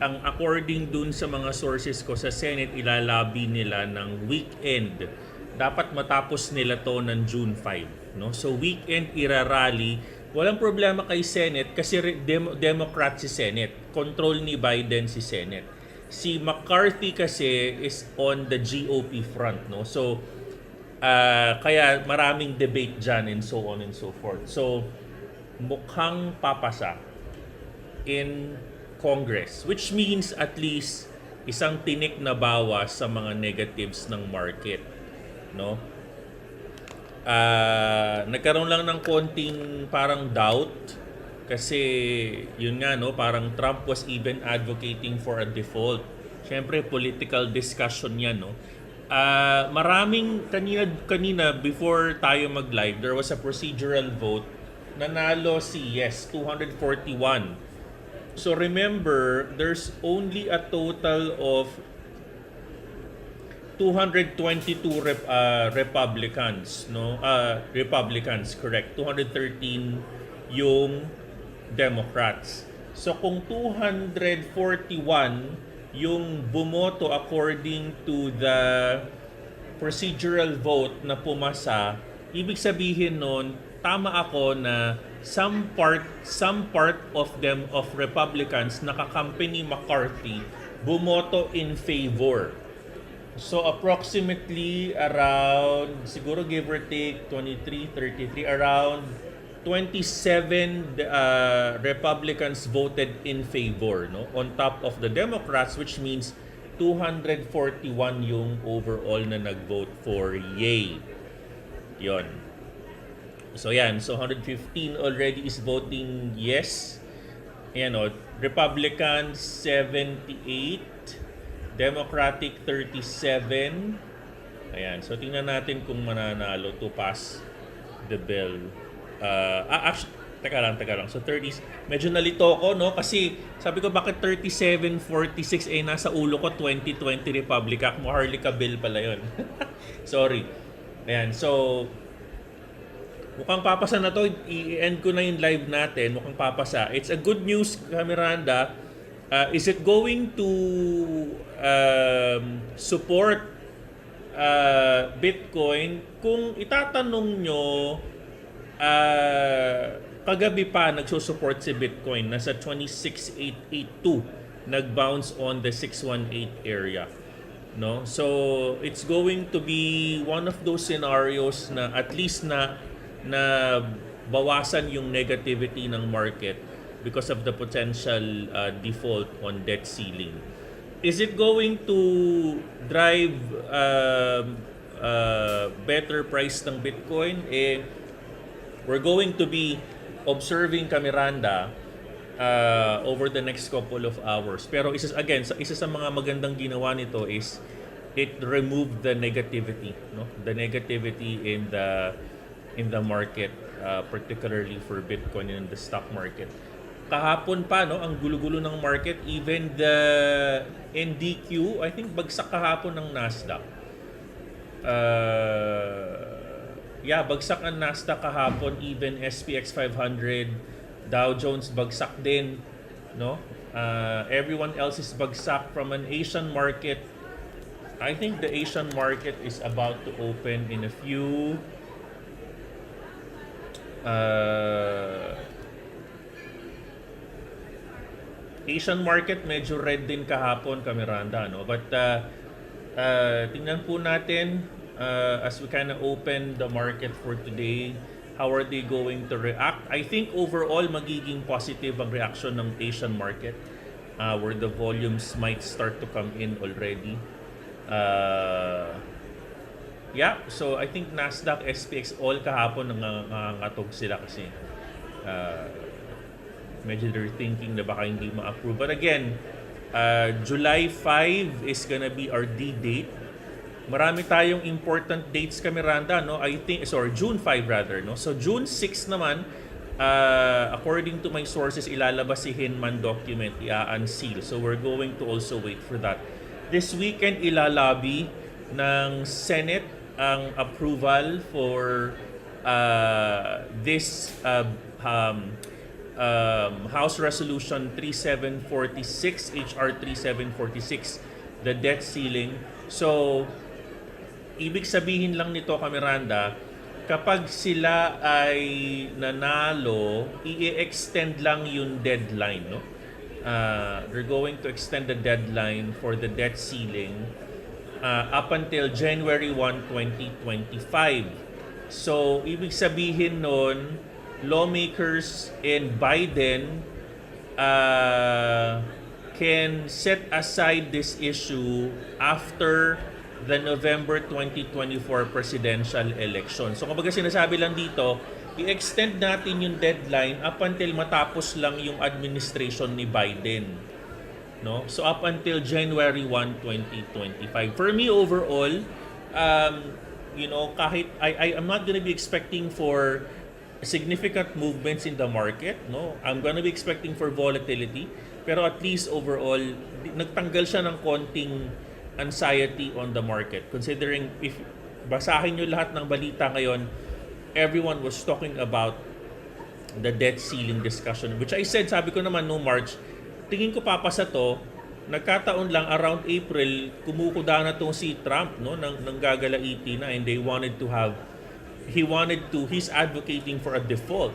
ang according dun sa mga sources ko, sa Senate, ilalabi nila ng weekend. Dapat matapos nila to ng June 5. No? So weekend irarally. Walang problema kay Senate kasi Democrat si Senate. Control ni Biden si Senate. Si McCarthy kasi is on the GOP front. No? So kaya maraming debate dyan and so on and so forth. So mukhang papasa in Congress. Which means at least isang tinik na bawas sa mga negatives ng market. No? Nagkaroon lang ng konting parang doubt kasi yun nga, no, parang Trump was even advocating for a default. Siyempre political discussion yan, no. Maraming kanina before tayo mag-live, there was a procedural vote. Nanalo si yes, 241. So remember, there's only a total of 222 Republicans, no? Republicans, correct. 213 yung Democrats. So kung 241 yung bumoto according to the procedural vote na pumasa, ibig sabihin nun, tama ako na some part of them, of Republicans, nakakampany McCarthy, bumoto in favor. So approximately around, siguro give or take 23, 33, around 27 Republicans voted in favor, no, on top of the Democrats, which means 241 yung overall na nag-vote for yay. Yon. So yan, so 115 already is voting yes. Ayan, o, Republicans 78, Democratic 37. Ayan, so tingnan natin kung mananalo to pass the bill. Actually, teka lang. So 30s, medyo nalito ako, no? Kasi sabi ko bakit 37-46 nasa ulo ko 2020 Republic Act. Maharlika bill pala yun. Sorry. Ayan, so mukhang papasa na to. I-end ko na yung live natin. Mukhang papasa. It's a good news, Miranda. Is it going to support Bitcoin? Kung itatanong nyo, kagabi pa nagsusupport si Bitcoin. Nasa 26,882. Nag-bounce on the 618 area. No? So, it's going to be one of those scenarios na at least na bawasan yung negativity ng market because of the potential default on debt ceiling. Is it going to drive better price ng Bitcoin, we're going to be observing Miranda over the next couple of hours. Pero isa sa mga magandang ginawa nito is it removed the negativity, no? The negativity in the market, particularly for Bitcoin and the stock market. Kahapon pa, no, ang gulo-gulo ng market, even the NDQ, I think bagsak kahapon ng Nasdaq. Bagsak ang Nasdaq kahapon, even SPX 500, Dow Jones bagsak din, no? Everyone else is bagsak from an Asian market. I think the Asian market is about to open in a few Asian market medyo red din kahapon, Miranda, no? But tingnan po natin as we kind of open the market for today, how are they going to react? I think overall magiging positive ang reaction ng Asian market, where the volumes might start to come in already. So I think Nasdaq, SPX, all kahapon nangangatog sila kasi medyo they're thinking na baka hindi ma-approve. But again, July 5 is gonna be our D-date. Marami tayong important dates, Miranda, no? June 5 rather, no? So June 6 naman, according to my sources, ilalabas si Hinman document, i-unseal. So we're going to also wait for that. This weekend, ilalabi ng Senate ang approval for this House Resolution 3746, HR 3746, the debt ceiling. So, ibig sabihin lang nito, Miranda, kapag sila ay nanalo, i-extend lang yung deadline, no? They're going to extend the deadline for the debt ceiling up until January 1, 2025. So, ibig sabihin nun, lawmakers and Biden can set aside this issue after the November 2024 presidential election. So kumbaga sinasabi lang dito, i-extend natin yung deadline up until matapos lang yung administration ni Biden. No? So up until January 1, 2025. For me overall, kahit I'm not gonna be expecting for significant movements in the market, no? I'm gonna be expecting for volatility, pero at least overall nagtanggal siya ng konting anxiety on the market, considering if basahin nyo lahat ng balita ngayon, everyone was talking about the debt ceiling discussion, which I said, sabi ko naman no March, tingin ko papasa to. Nagkataon lang around April, kumukuda na tong si Trump, no, ng gagalaiti na, and he's advocating for a default.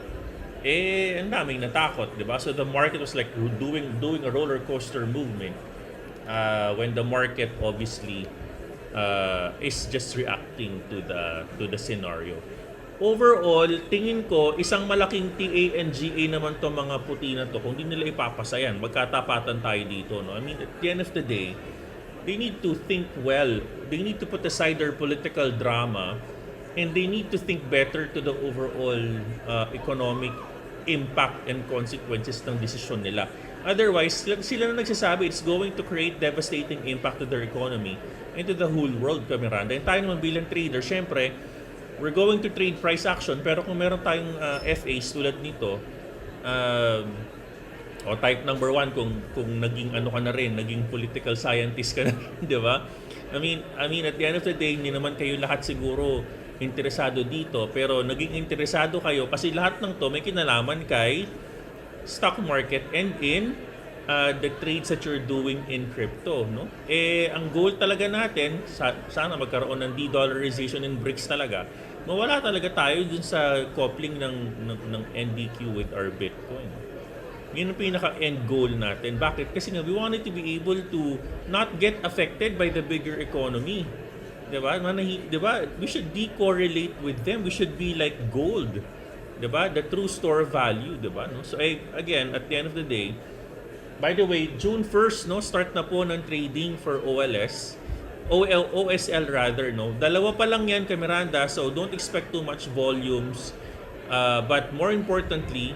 Ang daming natakot, di ba? So the market was like doing a roller coaster movement when the market obviously is just reacting to the scenario. Overall, tingin ko, isang malaking TA and GA naman to mga puti na to. Kung di nila ipapasa yan, magkatapatan tayo dito. No? I mean, at the end of the day, they need to think well. They need to put aside their political drama, and they need to think better to the overall economic impact and consequences ng desisyon nila. Otherwise, sila na nagsasabi it's going to create devastating impact to their economy and to the whole world, Miranda. And tayo naman bilang trader, syempre, we're going to trade price action, pero kung meron tayong FAs tulad nito, o type number 1 kung naging ano ka na rin, naging political scientist ka na rin, di ba? I mean at the end of the day, hindi naman kayo lahat siguro interesado dito, pero naging interesado kayo kasi lahat ng to may kinalaman kay stock market and in the trades that you're doing in crypto, no? Ang goal talaga natin, sana magkaroon ng de-dollarization in BRICS talaga. Mawala talaga tayo dun sa coupling ng NDQ with our Bitcoin. Yun ang pinaka-end goal natin. Bakit? Kasi nga, we wanted to be able to not get affected by the bigger economy. Diba? Diba? We should decorrelate with them. We should be like gold. Diba? The true store value. Diba? No? So again, at the end of the day, by the way, June 1st, no, start na po ng trading for OLS. OSL rather, no? Dalawa pa lang yan kay Miranda, so don't expect too much volumes. But more importantly,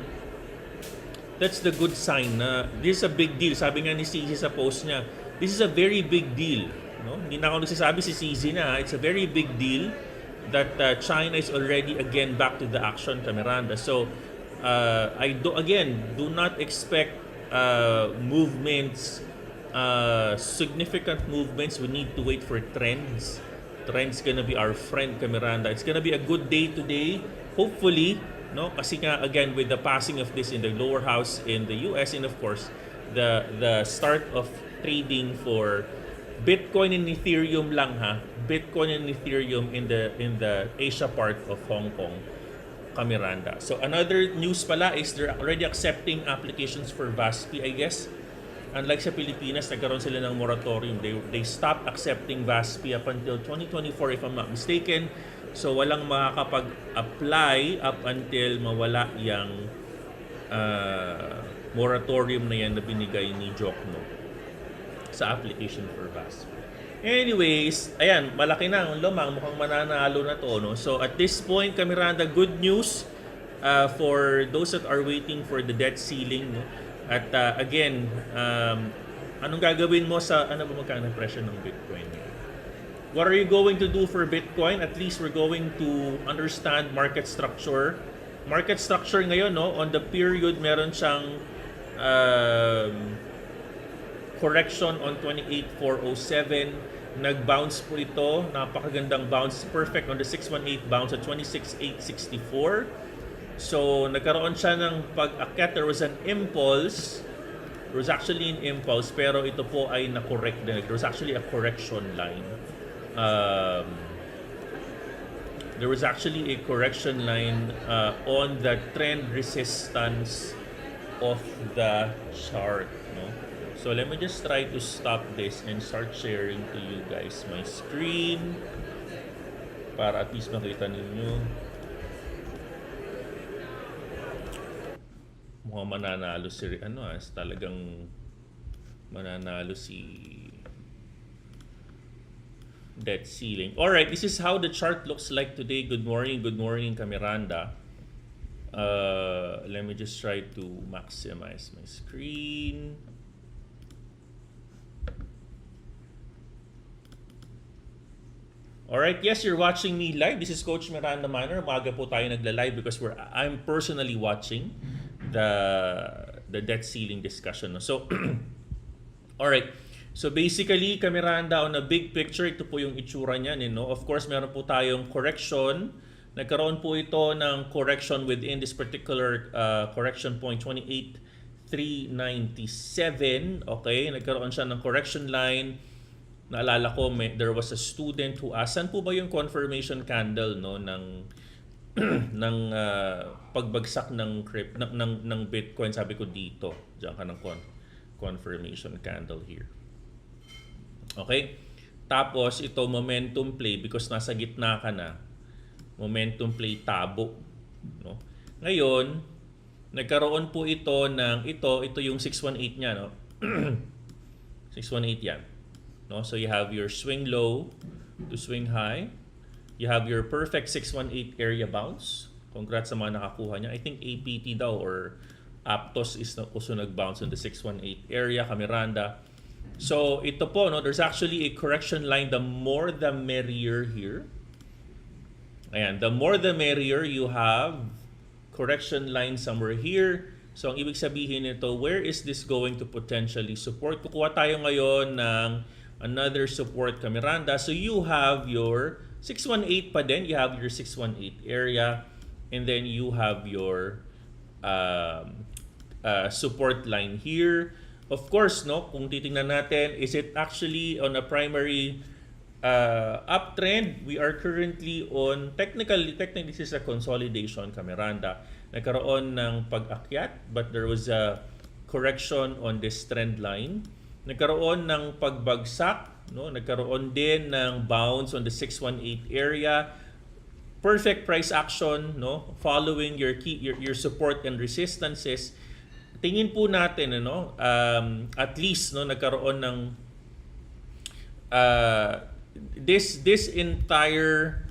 that's the good sign na this is a big deal. Sabi nga ni CZ sa post niya, this is a very big deal. No? Hindi na ako nagsasabi si CZ na, it's a very big deal that China is already again back to the action kay Miranda. So, do not expect movements, significant movements. We need to wait for trends. Trends gonna be our friend kay Miranda. It's gonna be a good day today, hopefully, no? Kasi nga again with the passing of this in the lower house in the US, and of course the start of trading for Bitcoin and Ethereum lang ha. Bitcoin and Ethereum in the Asia part of Hong Kong kay Miranda. So another news pala is they're already accepting applications for VASP, I guess. Unlike sa Pilipinas, nagkaroon sila ng moratorium. They stopped accepting VASP up until 2024 if I'm not mistaken. So walang makakapag-apply up until mawala yung moratorium na yan na binigay ni Jokno sa application for VASP. Anyways, ayan, malaki na ang lumang, mukhang mananalo na to, no? So at this point, kay Miranda, good news for those that are waiting for the debt ceiling, no? At again, anong gagawin mo sa, ano ba magkano presyo ng Bitcoin? What are you going to do for Bitcoin? At least we're going to understand market structure. Market structure ngayon, no? On the period, meron siyang correction on 28,407. Nag-bounce po ito. Napakagandang bounce. Perfect on the 618 bounce at 26,864. So, nagkaroon siya ng pag-akyat. There was an impulse. There was actually an impulse, pero ito po ay na-correct din. There was actually a correction line. There was actually a correction line on the trend resistance of the chart. No? So, let me just try to stop this and start sharing to you guys my screen para at least makita ninyo. Mukhang mananalo si talagang mananalo si debt ceiling. All right, this is how the chart looks like today. Good morning, kay Miranda. Let me just try to maximize my screen. All right, yes, you're watching me live. This is Coach Miranda Manor. Umaga po tayo nagla-live because I'm personally watching the debt ceiling discussion. So, all right. So basically, kay Miranda, on a big picture, ito po yung itsura niyan. No? Of course, meron po tayong correction. Nagkaroon po ito ng correction within this particular correction point, 28,397. Okay, nagkaroon siya ng correction line. Naalala ko, there was a student who asked, saan po ba yung confirmation candle, no, ng pagbagsak ng Bitcoin? Sabi ko dito, diyan ka ng confirmation candle here. Okay? Tapos ito momentum play because nasa gitna ka na. Momentum play tabo, no? Ngayon, nagkaroon po ito ng ito yung 618 niya, no? 618 yan. No? So you have your swing low to swing high. You have your perfect 618 area bounce. Congrats sa mga nakakuha niya. I think APT daw or Aptos is also nag-bounce on the 618 area, kay Miranda. So ito po, no, there's actually a correction line. The more the merrier here. Ayan, the more the merrier. You have correction line somewhere here. So ang ibig sabihin nito, where is this going to potentially support? Kukuha tayo ngayon ng another support kay Miranda. So you have your 618 pa din. You have your 618 area. And then you have your support line here. Of course, no, kung titingnan natin, is it actually on a primary uptrend? We are currently on, technically this is a consolidation kay Miranda. Nagkaroon ng pag-akyat, but there was a correction on this trend line. Nagkaroon ng pagbagsak, no? Nagkaroon din ng bounce on the 618 area. Perfect price action, no? Following your support and resistances. Tingin po natin, at least, no, nagkaroon ng this entire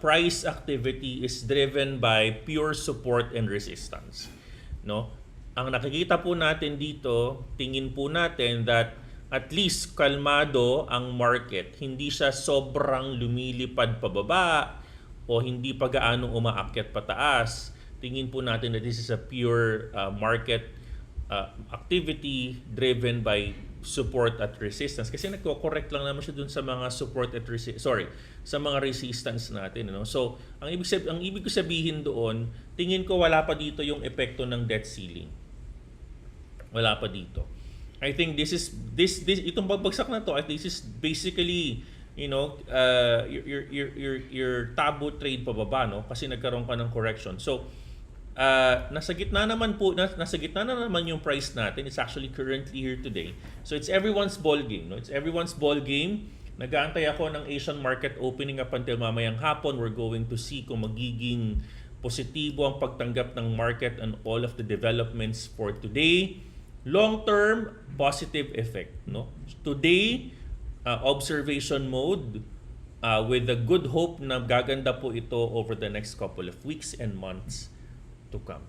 price activity is driven by pure support and resistance. No? Ang nakikita po natin dito, tingin po natin that at least kalmado ang market. Hindi siya sobrang lumilipad pababa o hindi pa gaano umaakyat pataas. Tingin po natin that this is a pure market activity driven by support at resistance, kasi nagko-correct lang naman siya dun sa mga support at sa mga resistance natin, no? So ang ibig ko sabihin doon, tingin ko wala pa dito yung epekto ng debt ceiling. Wala pa dito. I think this itong pagbagsak na to, this is basically, you know, your taboo trade pababa, no? Kasi nagkaroon ka ng correction. So nasa gitna na naman yung price natin. It's actually currently here today. So it's everyone's ball game, no? It's everyone's ball game. Nag-aantay ako ng Asian market opening up until mamayang hapon. We're going to see kung magiging positibo ang pagtanggap ng market and all of the developments for today. Long-term positive effect, no? Today, observation mode with the good hope na gaganda po ito over the next couple of weeks and months to come.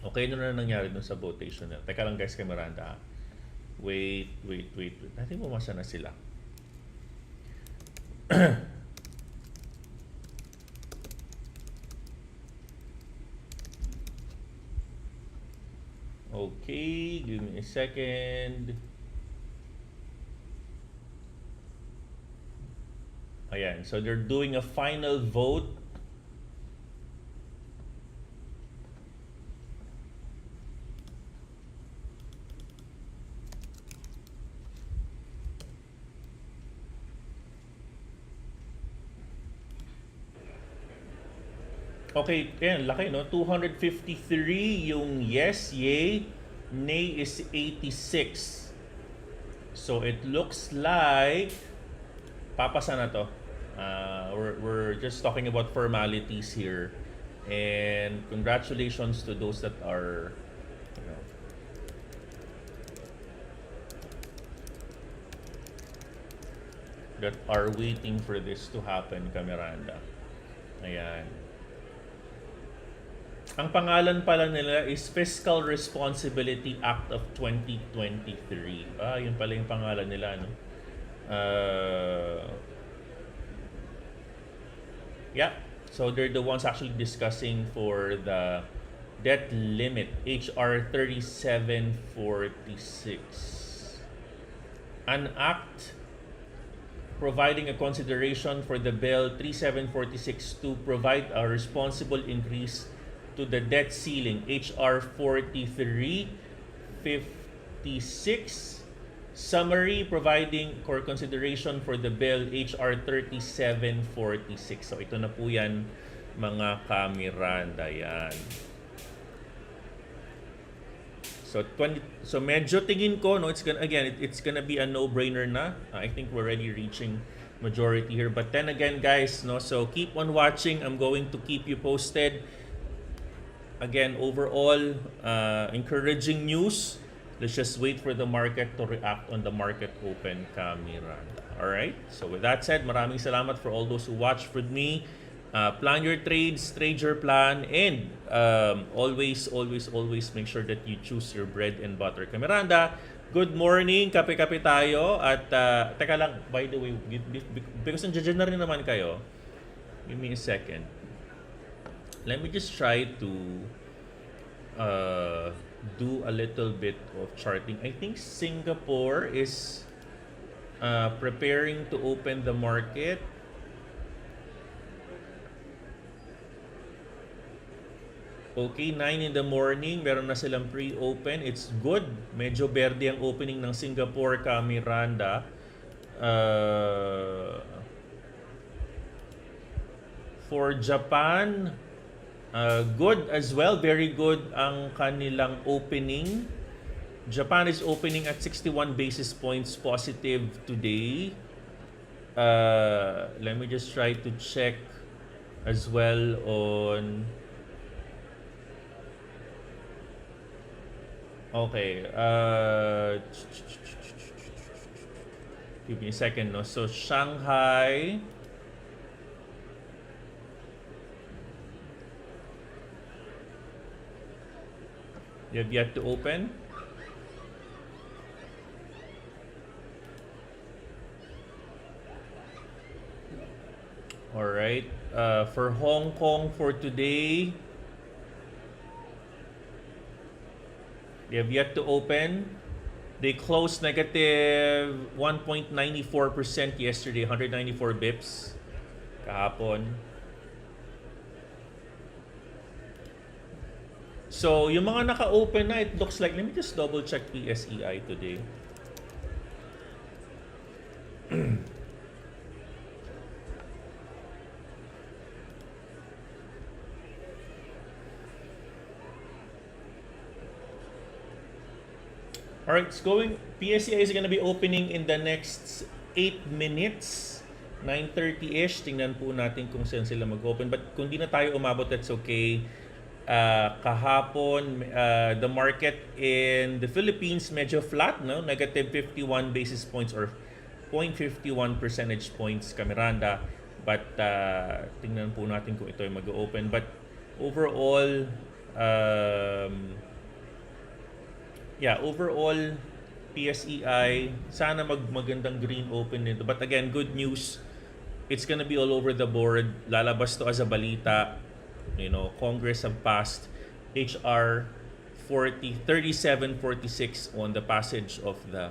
Okay, ano na nangyari dun sa votation na? Teka lang guys kay Miranda. Wait. Natin bumasa na sila. Okay, give me a second. Ayan, so they're doing a final vote. Okay, yan, laki, no? 253 yung yes, yay. Nay is 86. So it looks like papasa na to. We're just talking about formalities here. And congratulations to those that are, you know, that are waiting for this to happen, Miranda. Ayan. Ang pangalan pala nila is Fiscal Responsibility Act of 2023. Yun pala yung pangalan nila, no? Yeah, so they're the ones actually discussing for the debt limit, HR 3746. An act providing a consideration for the bill 3746 to provide a responsible increase to the debt ceiling, HR 4356. Summary providing for consideration for the bill, HR 3746. So ito na po yan, mga kamiranda, yan. So medyo tingin ko, no, it's gonna be a no-brainer na. I think we're already reaching majority here. But then again, guys, no, so keep on watching. I'm going to keep you posted. Again, overall, encouraging news. Let's just wait for the market to react on the market open, Miranda. All right? So with that said, maraming salamat for all those who watched with me. Plan your trades, trade your plan, and always make sure that you choose your bread and butter. Miranda, good morning. Kape-kape tayo. At teka lang, by the way, because nandiyan na rin naman kayo, give me a second. Let me just try to do a little bit of charting. I think Singapore is preparing to open the market. Okay, 9 in the morning, meron na silang pre-open. It's good. Medyo berde ang opening ng Singapore, Miranda. For Japan, good as well. Very good ang kanilang opening. Japan is opening at 61 basis points positive today. Let me just try to check as well on... Okay. Give me a second, no? So Shanghai, you have yet to open. All right. For Hong Kong for today, they have yet to open. They closed negative 1.94% yesterday, 194 bips kahapon. So, yung mga naka-open na, it looks like, let me just double check PSEI today. All right, it's going. PSEI is going to be opening in the next 8 minutes, 9:30-ish. Tingnan po natin kung saan sila mag-open. But kung di na tayo umabot, that's okay. Kahapon, the market in the Philippines medyo flat, no? Negative 51 basis points or 0.51 percentage points ka Miranda. But tingnan po natin kung ito ay mag-open. But overall, overall, PSEI, sana magandang green open nito. But again, good news, it's gonna be all over the board. Lalabas to as a balita. You know, Congress have passed HR 3746 on the passage of the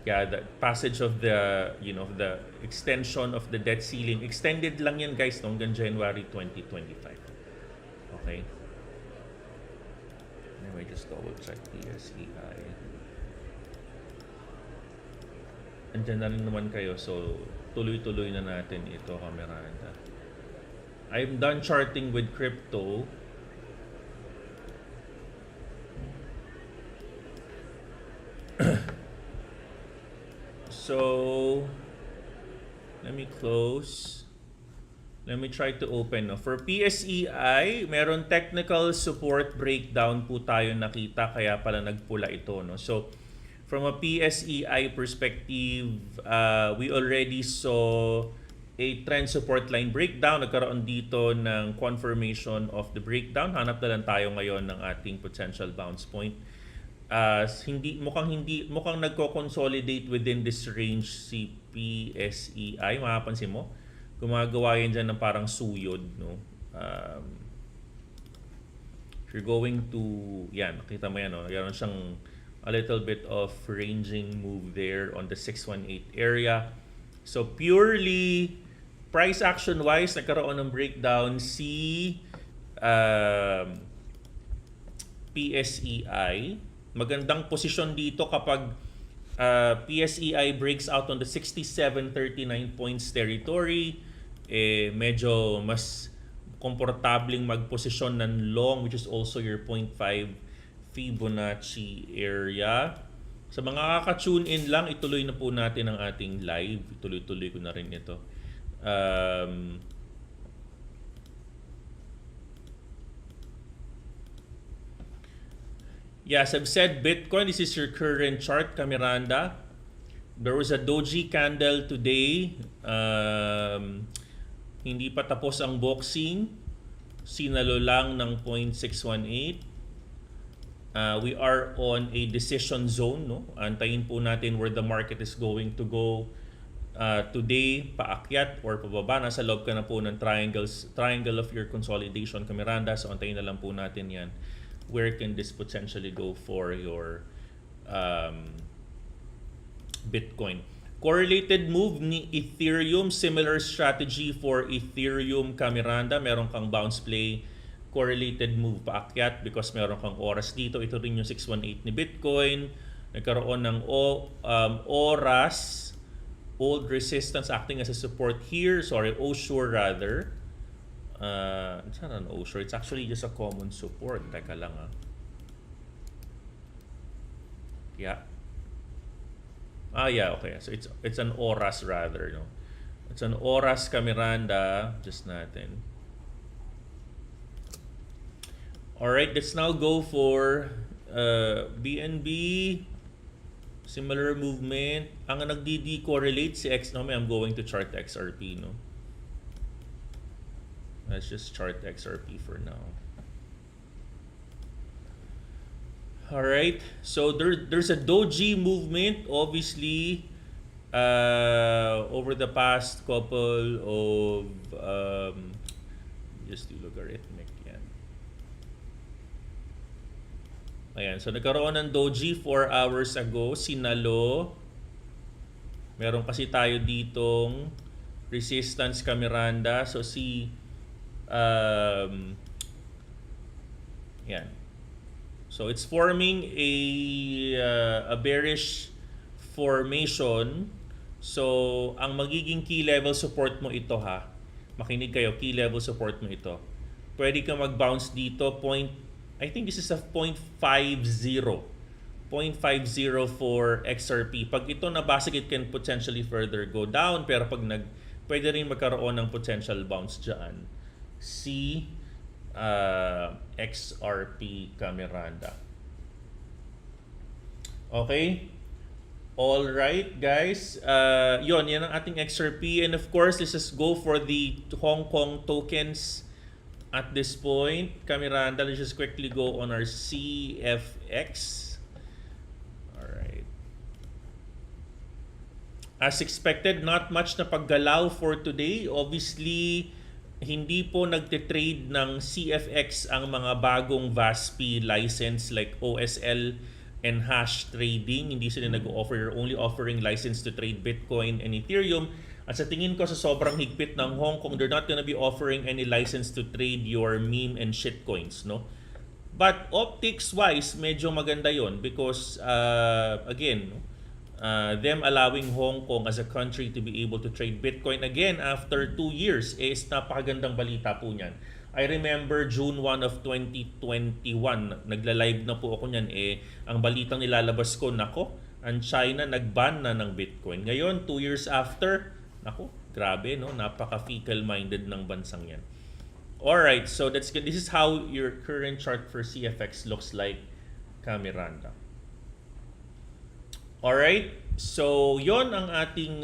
the passage of the, the extension of the debt ceiling. Extended lang yan, guys, hanggang January 2025. Okay? Anyway, just double check PSEI. Andyan na rin naman kayo, so tuloy-tuloy na natin ito, Miranda. I'm done charting with crypto. So, let me close. Let me try to open. For PSEI, meron technical support breakdown po tayo nakita, kaya pala nagpula ito. No? So, from a PSEI perspective, we already saw a trend support line breakdown. Nagkaroon dito ng confirmation of the breakdown. Hanap na lang tayo ngayon ng ating potential bounce point. Mukhang nagko-consolidate within this range si PSEI. Makapansin mo, gumagawa yan dyan ng parang suyod, no? If you're going to, yan, nakita mo yan, no? Meron siyang a little bit of ranging move there on the 618 area. So purely price action wise, nagkaroon ng breakdown si PSEI. Magandang posisyon dito kapag PSEI breaks out on the 6739 points territory. Medyo mas komportabling magposisyon ng long, which is also your 0.5 Fibonacci area. Sa mga kaka-tune in lang, ituloy na po natin ang ating live. Ituloy-tuloy ko na rin ito. Yes, I've said Bitcoin, this is your current chart, Miranda. There was a doji candle today. Hindi pa tapos ang boxing. Sinalo lang ng 0.618. We are on a decision zone, no? Antayin po natin where the market is going to go today, paakyat or pababa. Nasa loob ka na po ng triangle of your consolidation, Miranda. So antayin na lang po natin yan. Where can this potentially go for your Bitcoin? Correlated move ni Ethereum, similar strategy for Ethereum, Miranda. Meron kang bounce play, correlated move paakyat because meron kang oras dito. Ito rin yung 618 ni Bitcoin. Nagkaroon ng oras, old resistance acting as a support here. Sorry, OSURE rather. It's not an OSURE, it's actually just a common support. Teka lang Yeah. Yeah, okay. So it's an oras rather, no? It's an oras, Miranda. Just natin. All right, let's now go for BNB. Similar movement. Ang nagdi-decorrelate si X, no, I'm going to chart XRP, no? Let's just chart XRP for now. All right, so there's a doji movement, obviously, over the past couple of, just do logarithmic yan. Ayan, so nagkaroon ng doji 4 hours ago, sinalo. Meron kasi tayo ditong resistance ka Miranda. So yan. So it's forming a bearish formation. So ang magiging key level support mo ito ha. Makinig kayo, key level support mo ito. Pwede ka mag-bounce dito, I think this is a 0.50 for XRP. Pag ito nabasag, it can potentially further go down. Pero pag pwede rin magkaroon ng potential bounce dyan. XRP ka Miranda. Okay? All right, guys. Yan ang ating XRP. And of course, let's just go for the Hong Kong tokens at this point. Miranda, let's just quickly go on our CFX. All right. As expected, not much na paggalaw for today. Obviously, hindi po nagtitrade ng CFX ang mga bagong VASP license like OSL and hash trading. Hindi sila nag-offer, only offering license to trade Bitcoin and Ethereum. At sa tingin ko sa sobrang higpit ng Hong Kong, they're not gonna be offering any license to trade your meme and shitcoins, no? But optics-wise, medyo maganda yon because, again, them allowing Hong Kong as a country to be able to trade Bitcoin again after 2 years is napakagandang balita po niyan. I remember June 1 of 2021, nagla-live na po ako niyan, ang balitang nilalabas ko, nako, ang China nag-ban na ng Bitcoin. Ngayon, 2 years after, nako, grabe, no? Napaka-fecal-minded ng bansang yan. Alright, so this is how your current chart for CFX looks like, Miranda. Alright, so yon ang ating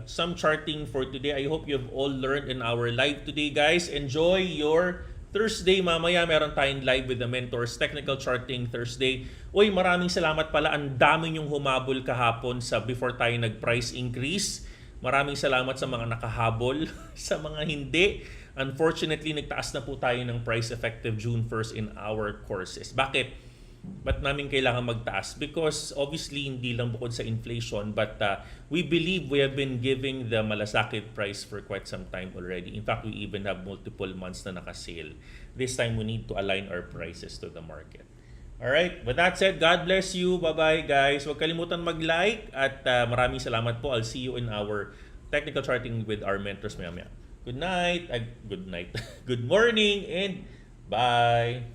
some charting for today. I hope you've all learned in our live today, guys. Enjoy your Thursday. Mamaya meron tayong live with the mentors, technical charting Thursday. Uy, maraming salamat pala. Ang dami nyong humabol kahapon before tayo nag-price increase. Maraming salamat sa mga nakahabol, sa mga hindi. Unfortunately, nagtaas na po tayo ng price effective June 1st in our courses. Bakit? Ba't namin kailangan magtaas? Because obviously, hindi lang bukod sa inflation, but we believe we have been giving the malasakit price for quite some time already. In fact, we even have multiple months na naka-sale. This time, we need to align our prices to the market. Alright, with that said, God bless you. Bye-bye, guys. Huwag kalimutan mag-like at maraming salamat po. I'll see you in our technical charting with our mentors maya-maya. Good night. Good morning and bye.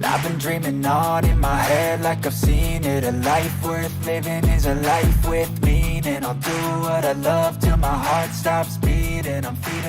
I've been dreaming on in my head like I've seen it. A life worth living is a life with meaning. I'll do what I love till my heart stops beating. I'm feeding